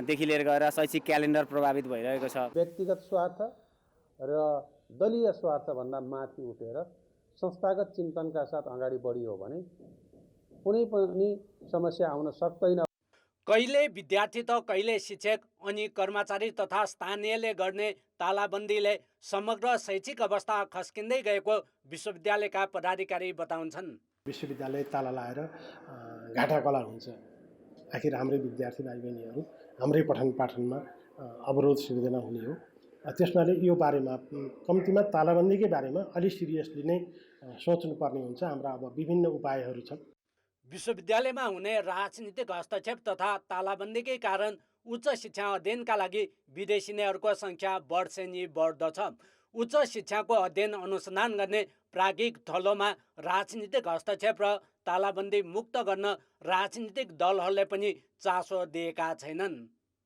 देखि लिएर गएर शैक्षिक क्यालेन्डर प्रभावित भइरहेको छ। व्यक्तिगत स्वार्थ र दलीय स्वार्थभन्दा माथि उठेर संस्थागत चिन्तनका साथ अगाडि बढियो भने कुनै पनि समस्या आउन सक्दैन। कहिले विद्यार्थी त कहिले शिक्षक अनि कर्मचारी तथा स्थानीयले गर्ने तालाबन्दीले समग्र शैक्षिक अवस्था खस्किँदै गएको विश्वविद्यालयका पदाधिकारी बताउँछन्। विश्वविद्यालय ताला लाएर घाटाकला हुन्छ। आखिर हाम्रै विद्यार्थी भाइ बहिनीहरू हाम्रै पठन पाठनमा अवरोध सिर्जना हुने हो। त्यसमाले यो बारेमा कम्तीमा तालाबन्दीकै बारेमा अलि सिरियसली नै सोच्नुपर्ने हुन्छ। हाम्रा अब विभिन्न उपायहरू छन्। विश्वविद्यालयमा हुने राजनीतिक हस्तक्षेप तथा तालाबन्दीकै कारण उच्च शिक्षा अध्ययनका लागि विदेशिनेहरूको सङ्ख्या वर्षेनी बढ्दछ। उच्च शिक्षाको अध्ययन अनुसन्धान गर्ने प्राज्ञिक थलोमा राजनीतिक हस्तक्षेप र तालाबन्दी मुक्त गर्न राजनीतिक दलहरूले पनि चासो दिएका छैनन्।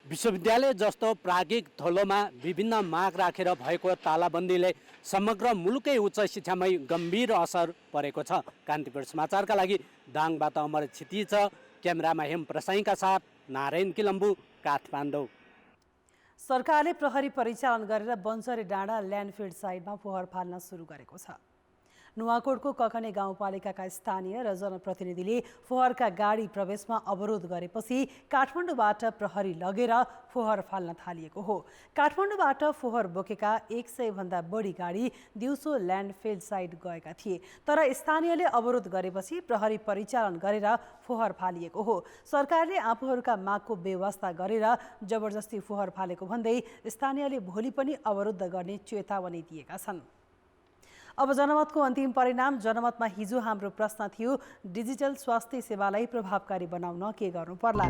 विश्वविद्यालय जस्तो प्राज्ञिक थलोमा विभिन्न माग राखेर भएको तालाबन्दीले समग्र मुलुकै उच्च शिक्षामै गम्भीर असर परेको छ। कान्तिपुर समाचारका लागि दाङबाट अमर क्षितिज, क्यामेरामा हेम प्रसाईका साथ नारायण किलम्बु, काठमाडौँ। सरकारले प्रहरी परिचालन गरेर बन्सरे डाँडा ल्यान्डफिल्ड साइडमा फोहोर फाल्न सुरु गरेको छ। नुवाकोटको कखने गाउँपालिकाका स्थानीय र जनप्रतिनिधिले फोहोरका गाडी प्रवेशमा अवरोध गरेपछि काठमाडौँबाट प्रहरी लगेर फोहोर फाल्न थालिएको हो। काठमाडौँबाट फोहोर बोकेका 100 भन्दा बढी गाडी दिउँसो ल्यान्डफिल्ड साइड गएका थिए, तर स्थानीयले अवरोध गरेपछि प्रहरी परिचालन गरेर फोहोर फालिएको हो। सरकारले आफूहरूका मागको व्यवस्था गरेर जबरजस्ती फोहोर फालेको भन्दै स्थानीयले भोलि पनि अवरुद्ध गर्ने चेतावनी दिएका छन्। अब जनमतको अन्तिम परिणाम। जनमतमा हिजो हाम्रो प्रश्न थियो, डिजिटल स्वास्थ्य सेवालाई प्रभावकारी बनाउन के गर्नु पर्ला?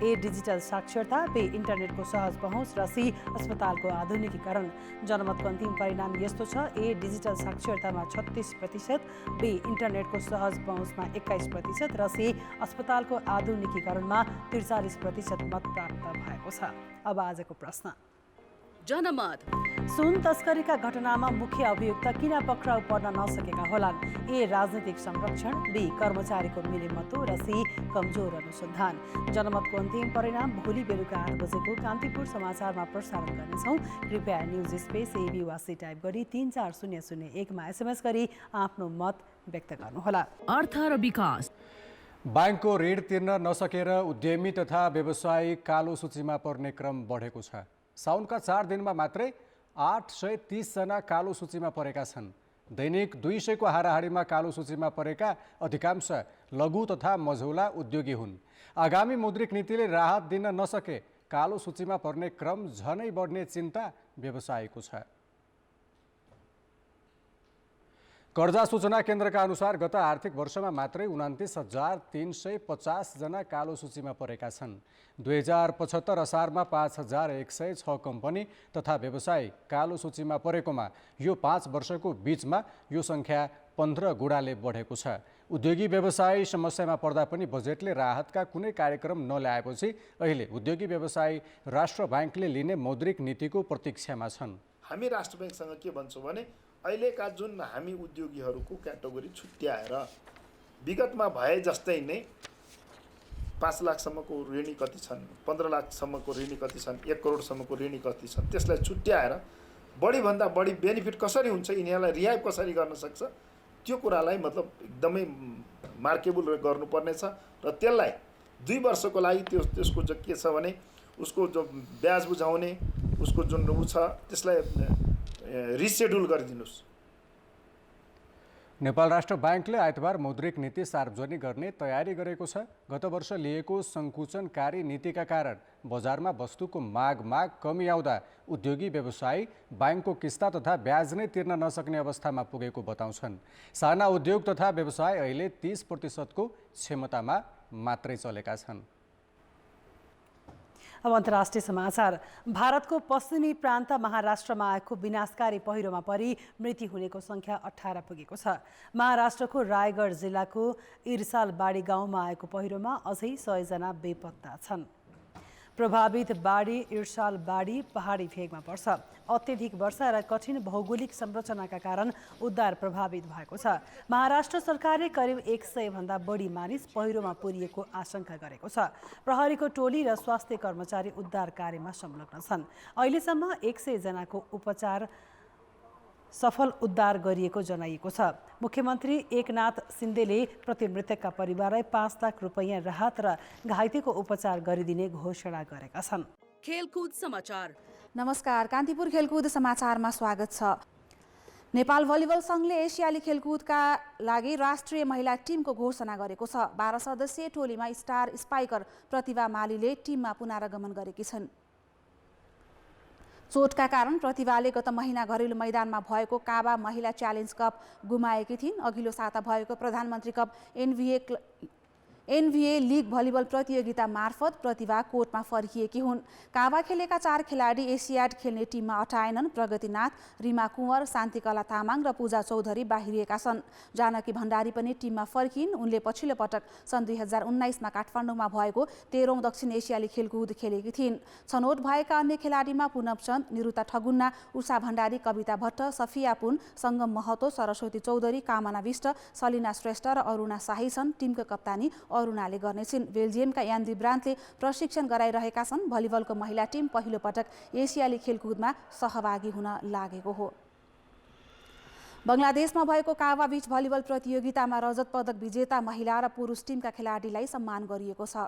ए डिजिटल साक्षरता, बी इन्टरनेटको सहज पहुँच र सी अस्पतालको आधुनिकीकरण। जनमतको अन्तिम परिणाम यस्तो छ, ए डिजिटल साक्षरतामा 36%, बी इन्टरनेटको सहज पहुँचमा 21% र सी अस्पतालको आधुनिकीकरणमा 43% मत प्राप्त भएको छ। अब आजको प्रश्न। जनमत। सुन तस्करीका घटनामा मुख्य अभियुक्त किन पक्राउ पर्न नसकेका होलान्? ए राजनीतिक संरक्षण, बी कर्मचारीको मिलेमतो र सी कमजोर अनुसन्धान। जनमतको अन्तिम परिणाम भोलि बेलुका 8 बजेको कान्तिपुर समाचारमा प्रसारण गर्नेछौँ। कृपया न्युज स्पेस एबीवासी टाइप गरी 34001 मा SMS गरी आफ्नो मत व्यक्त गर्नुहोला। अर्थ र विकास। ब्याङ्कको ऋण तिर्न नसकेर उद्यमी तथा व्यवसायी कालो सूचीमा पर्ने क्रम बढेको छ। साउनका 4 दिनमा मात्रै 830 जना कालो सूचीमा परेका छन्। दैनिक 200 को हाराहारीमा कालो सूचीमा परेका अधिकांश लघु तथा मझौला उद्योगी हुन्। आगामी मौद्रिक नीतिले राहत दिन नसके कालो सूचीमा पर्ने क्रम झनै बढ्ने चिन्ता व्यवसायीको छ। कर्जा सूचना केन्द्रका अनुसार गत आर्थिक वर्षमा मात्रै 29,350 जना कालो सूचीमा परेका छन्। 2075 असारमा 5,106 कम्पनी तथा व्यवसायी कालो सूचीमा परेकोमा यो 5 वर्षको बीचमा यो सङ्ख्या 15 गुणाले बढेको छ। उद्योगी व्यवसायी समस्यामा पर्दा पनि बजेटले राहतका कुनै कार्यक्रम नल्याएपछि अहिले उद्योगी व्यवसायी राष्ट्र ब्याङ्कले लिने मौद्रिक नीतिको प्रतीक्षामा छन्। हामी राष्ट्र ब्याङ्कसँग के भन्छौँ भने अहिलेका जुन हामी उद्योगीहरूको क्याटेगोरी छुट्याएर विगतमा भए जस्तै नै 5 लाखसम्मको ऋणी कति छन्, 15 लाखसम्मको ऋणी कति छन्, 1 करोडसम्मको ऋणी कति छन्, त्यसलाई छुट्याएर बढीभन्दा बढी बेनिफिट कसरी हुन्छ, यिनीहरूलाई रिहाई कसरी गर्न सक्छ, त्यो कुरालाई मतलब एकदमै मार्केबल गर्नुपर्नेछ र त्यसलाई 2 वर्षको लागि त्यसको जो के छ भने उसको जो ब्याज बुझाउने उसको जुन छ त्यसलाई रिसेड्युल गरिदिनुहोस्। नेपाल राष्ट्र ब्याङ्कले आइतबार मौद्रिक नीति सार्वजनिक गर्ने तयारी गरेको छ। गत वर्ष लिएको सङ्कुचनकारी नीतिका कारण बजारमा वस्तुको माग कमी आउँदा उद्योगी व्यवसायी ब्याङ्कको किस्ता तथा ब्याज नै तिर्न नसक्ने अवस्थामा पुगेको बताउँछन्। साना उद्योग तथा व्यवसाय अहिले 30% क्षमतामा मात्रै चलेका छन्। अब अन्तर्राष्ट्रिय समाचार। भारतको पश्चिमी प्रान्त महाराष्ट्रमा आएको विनाशकारी पहिरोमा परि मृत्यु हुनेको संख्या 18 पुगेको छ। महाराष्ट्रको रायगढ जिल्लाको इर्सालबाडी गाउँमा आएको पहिरोमा अझै 100 जना बेपत्ता छन्। प्रभावित बाडी इर्सालबाडी पहाडी भेगमा पर्छ। अत्यधिक वर्षा र कठिन भौगोलिक संरचनाका कारण उद्धार प्रभावित भएको छ। महाराष्ट्र सरकारले करिब 100 भन्दा बढी मानिस पहिरोमा पुरिएको आशंका गरेको छ। प्रहरीको टोली र स्वास्थ्य कर्मचारी उद्धार कार्यमा संलग्न छन्। अहिलेसम्म 100 जनाको उपचार सफल उद्धार गरिएको जनाइएको छ। मुख्यमन्त्री एकनाथ सिन्देले प्रति मृतकका परिवारलाई 5 लाख रुपैयाँ राहत र घाइतेको उपचार गरिदिने घोषणा गरेका छन्। खेलकुद समाचार। नमस्कार, कान्तिपुर खेलकुद समाचारमा स्वागत छ। नेपाल भलिबल संघले एसियाली खेलकुदका लागि राष्ट्रिय महिला टिमको घोषणा गरेको छ। 12 सदस्यीय टोलीमा स्टार स्पाइकर प्रतिभा मालीले टिममा पुनरागमन गरेकी छन्। चोटका कारण प्रतिभाले गत महिना घरेलु मैदानमा भएको काबा महिला च्यालेन्ज कप गुमाएकी थिइन्। अघिल्लो साता भएको प्रधानमन्त्री कप एनभिए लिग भलिबल प्रतियोगिता मार्फत प्रतिभा कोर्टमा फर्किएकी हुन्। काबा खेलेका 4 खेलाडी एसियाड खेल्ने टिममा अटाएनन्। प्रगतिनाथ, रिमा कुँवर, शान्तिकला तामाङ र पूजा चौधरी बाहिरिएका छन्। जानकी भण्डारी पनि टिममा फर्किन्। उनले पछिल्लो पटक सन् 2019मा काठमाडौँमा भएको 13औं दक्षिण एसियाली खेलकुद खेलेकी थिइन्। छनौट भएका अन्य खेलाडीमा पुनव चन्द, निरुता ठगुन्ना, उषा भण्डारी, कविता भट्ट, सफिया पुन, सङ्गम महतो, सरस्वती चौधरी, कामना विष्ट, सलिना श्रेष्ठ र अरुणा शाही छन्। टिमको कप्तानी अरुणाले गर्नेछिन्। बेल्जियमका यान्दी ब्रान्टले प्रशिक्षण गराइरहेका छन्। भलिबलको महिला टिम पहिलो पटक एसियाली खेलकुदमा सहभागी हुन लागेको हो। बङ्गलादेशमा भएको काबा बीच भलिबल प्रतियोगितामा रजत पदक विजेता महिला र पुरुष टिमका खेलाडीलाई सम्मान गरिएको छ।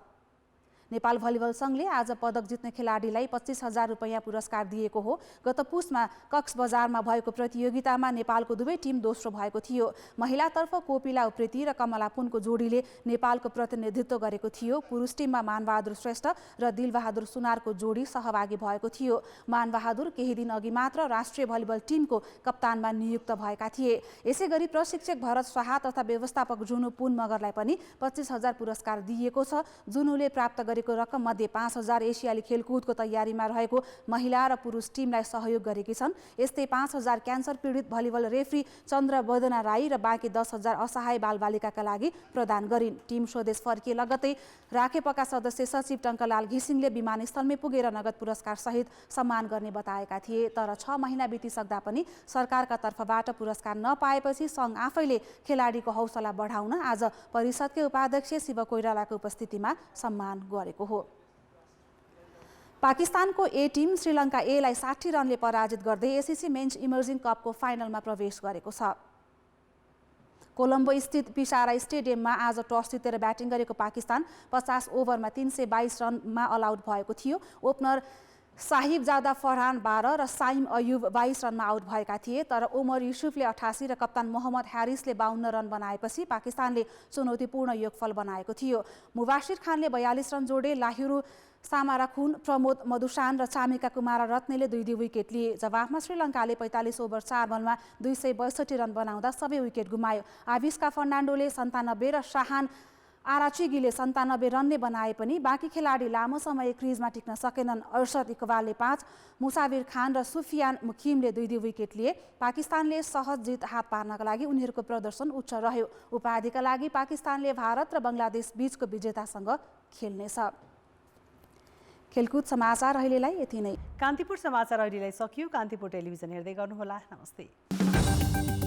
नेपाल भलिबल संघले आज पदक जित्ने खेलाडीलाई 25,000 रुपैयाँ पुरस्कार दिएको हो। गत पुसमा कक्स बजारमा भएको प्रतियोगितामा नेपालको दुवै टिम दोस्रो भएको थियो। महिलातर्फ कोपिला उप्रेती र कमला पुनको जोडीले नेपालको प्रतिनिधित्व गरेको थियो। पुरुष टिममा मानबहादुर श्रेष्ठ र दिलबहादुर सुनारको जोडी सहभागी भएको थियो। मानबहादुर केही दिन अघि मात्र राष्ट्रिय भलिबल टिमको कप्तानमा नियुक्त भएका थिए। यसैगरी प्रशिक्षक भरत शाह तथा व्यवस्थापक जुनु पुन मगरलाई पनि 25,000 पुरस्कार दिइएको छ। जुनुले प्राप्त गरेको रकम मध्ये 5,000 एसियाली खेलकुदको तयारीमा रहेको महिला र पुरुष टिमलाई सहयोग गरेकी छन्। यस्तै 5,000 क्यान्सर पीडित भलिबल रेफ्री चन्द्र बदना राई र बाँकी 10,000 असहाय बालबालिकाका लागि प्रदान गरिन्। टिम स्वदेश फर्किए लगत्तै राखेपका सदस्य सचिव टङ्कलाल घिसिङले विमानस्थलमै पुगेर नगद पुरस्कार सहित सम्मान गर्ने बताएका थिए। तर 6 महिना बितिसक्दा पनि सरकारका तर्फबाट पुरस्कार नपाएपछि सङ्घ आफैले खेलाडीको हौसला बढाउन आज परिषदकै उपाध्यक्ष शिव कोइरालाको उपस्थितिमा सम्मान गरेको हो। पाकिस्तानको ए टिम श्रीलङ्का एलाई 60 रनले पराजित गर्दै एसिसी मेन्स इमर्जिङ कपको फाइनलमा प्रवेश गरेको छ। कोलम्बो स्थित पिसारा स्टेडियममा आज टस जितेर ब्याटिङ गरेको पाकिस्तान 50 ओभरमा 322 रनमा अल आउट भएको थियो। ओपनर साहिबजादा फरहान 12 र साइम अयुब 22 रनमा आउट भएका थिए। तर उमर युसुफले 88 र कप्तान मोहम्मद हारिसले 52 रन बनाएपछि पाकिस्तानले चुनौतीपूर्ण योगफल बनाएको थियो। मुबासिर खानले 42 रन जोडे। लाहिरू सामाराखुन, प्रमोद मधुसान र चामिका कुमार रत्नेले 2-2 विकेट लिए। जवाफमा श्रीलङ्काले 45 ओभर 4 बलमा 262 रन बनाउँदा सबै विकेट गुमायो। आविस्का फर्नान्डोले 97 र शाहान आराचिगीले 97 रनले बनाए पनि बाँकी खेलाडी लामो समय क्रिजमा टिक्न सकेनन्। अर्शद इकबालले 5, मुसाविर खान र सुफियान मुखिमले 2-2 विकेट लिए। पाकिस्तानले सहज जित हात पार्नका लागि उनीहरूको प्रदर्शन उच्च रह्यो। उपाधिका लागि पाकिस्तानले भारत र बङ्गलादेश बीचको विजेतासँग खेल्नेछ। खेलकुद समाचार अहिलेलाई यति नै। कान्तिपुर समाचार अहिलेलाई सकियो। कान्तिपुर टेलिभिजन हेर्दै गर्नुहोला। नमस्ते।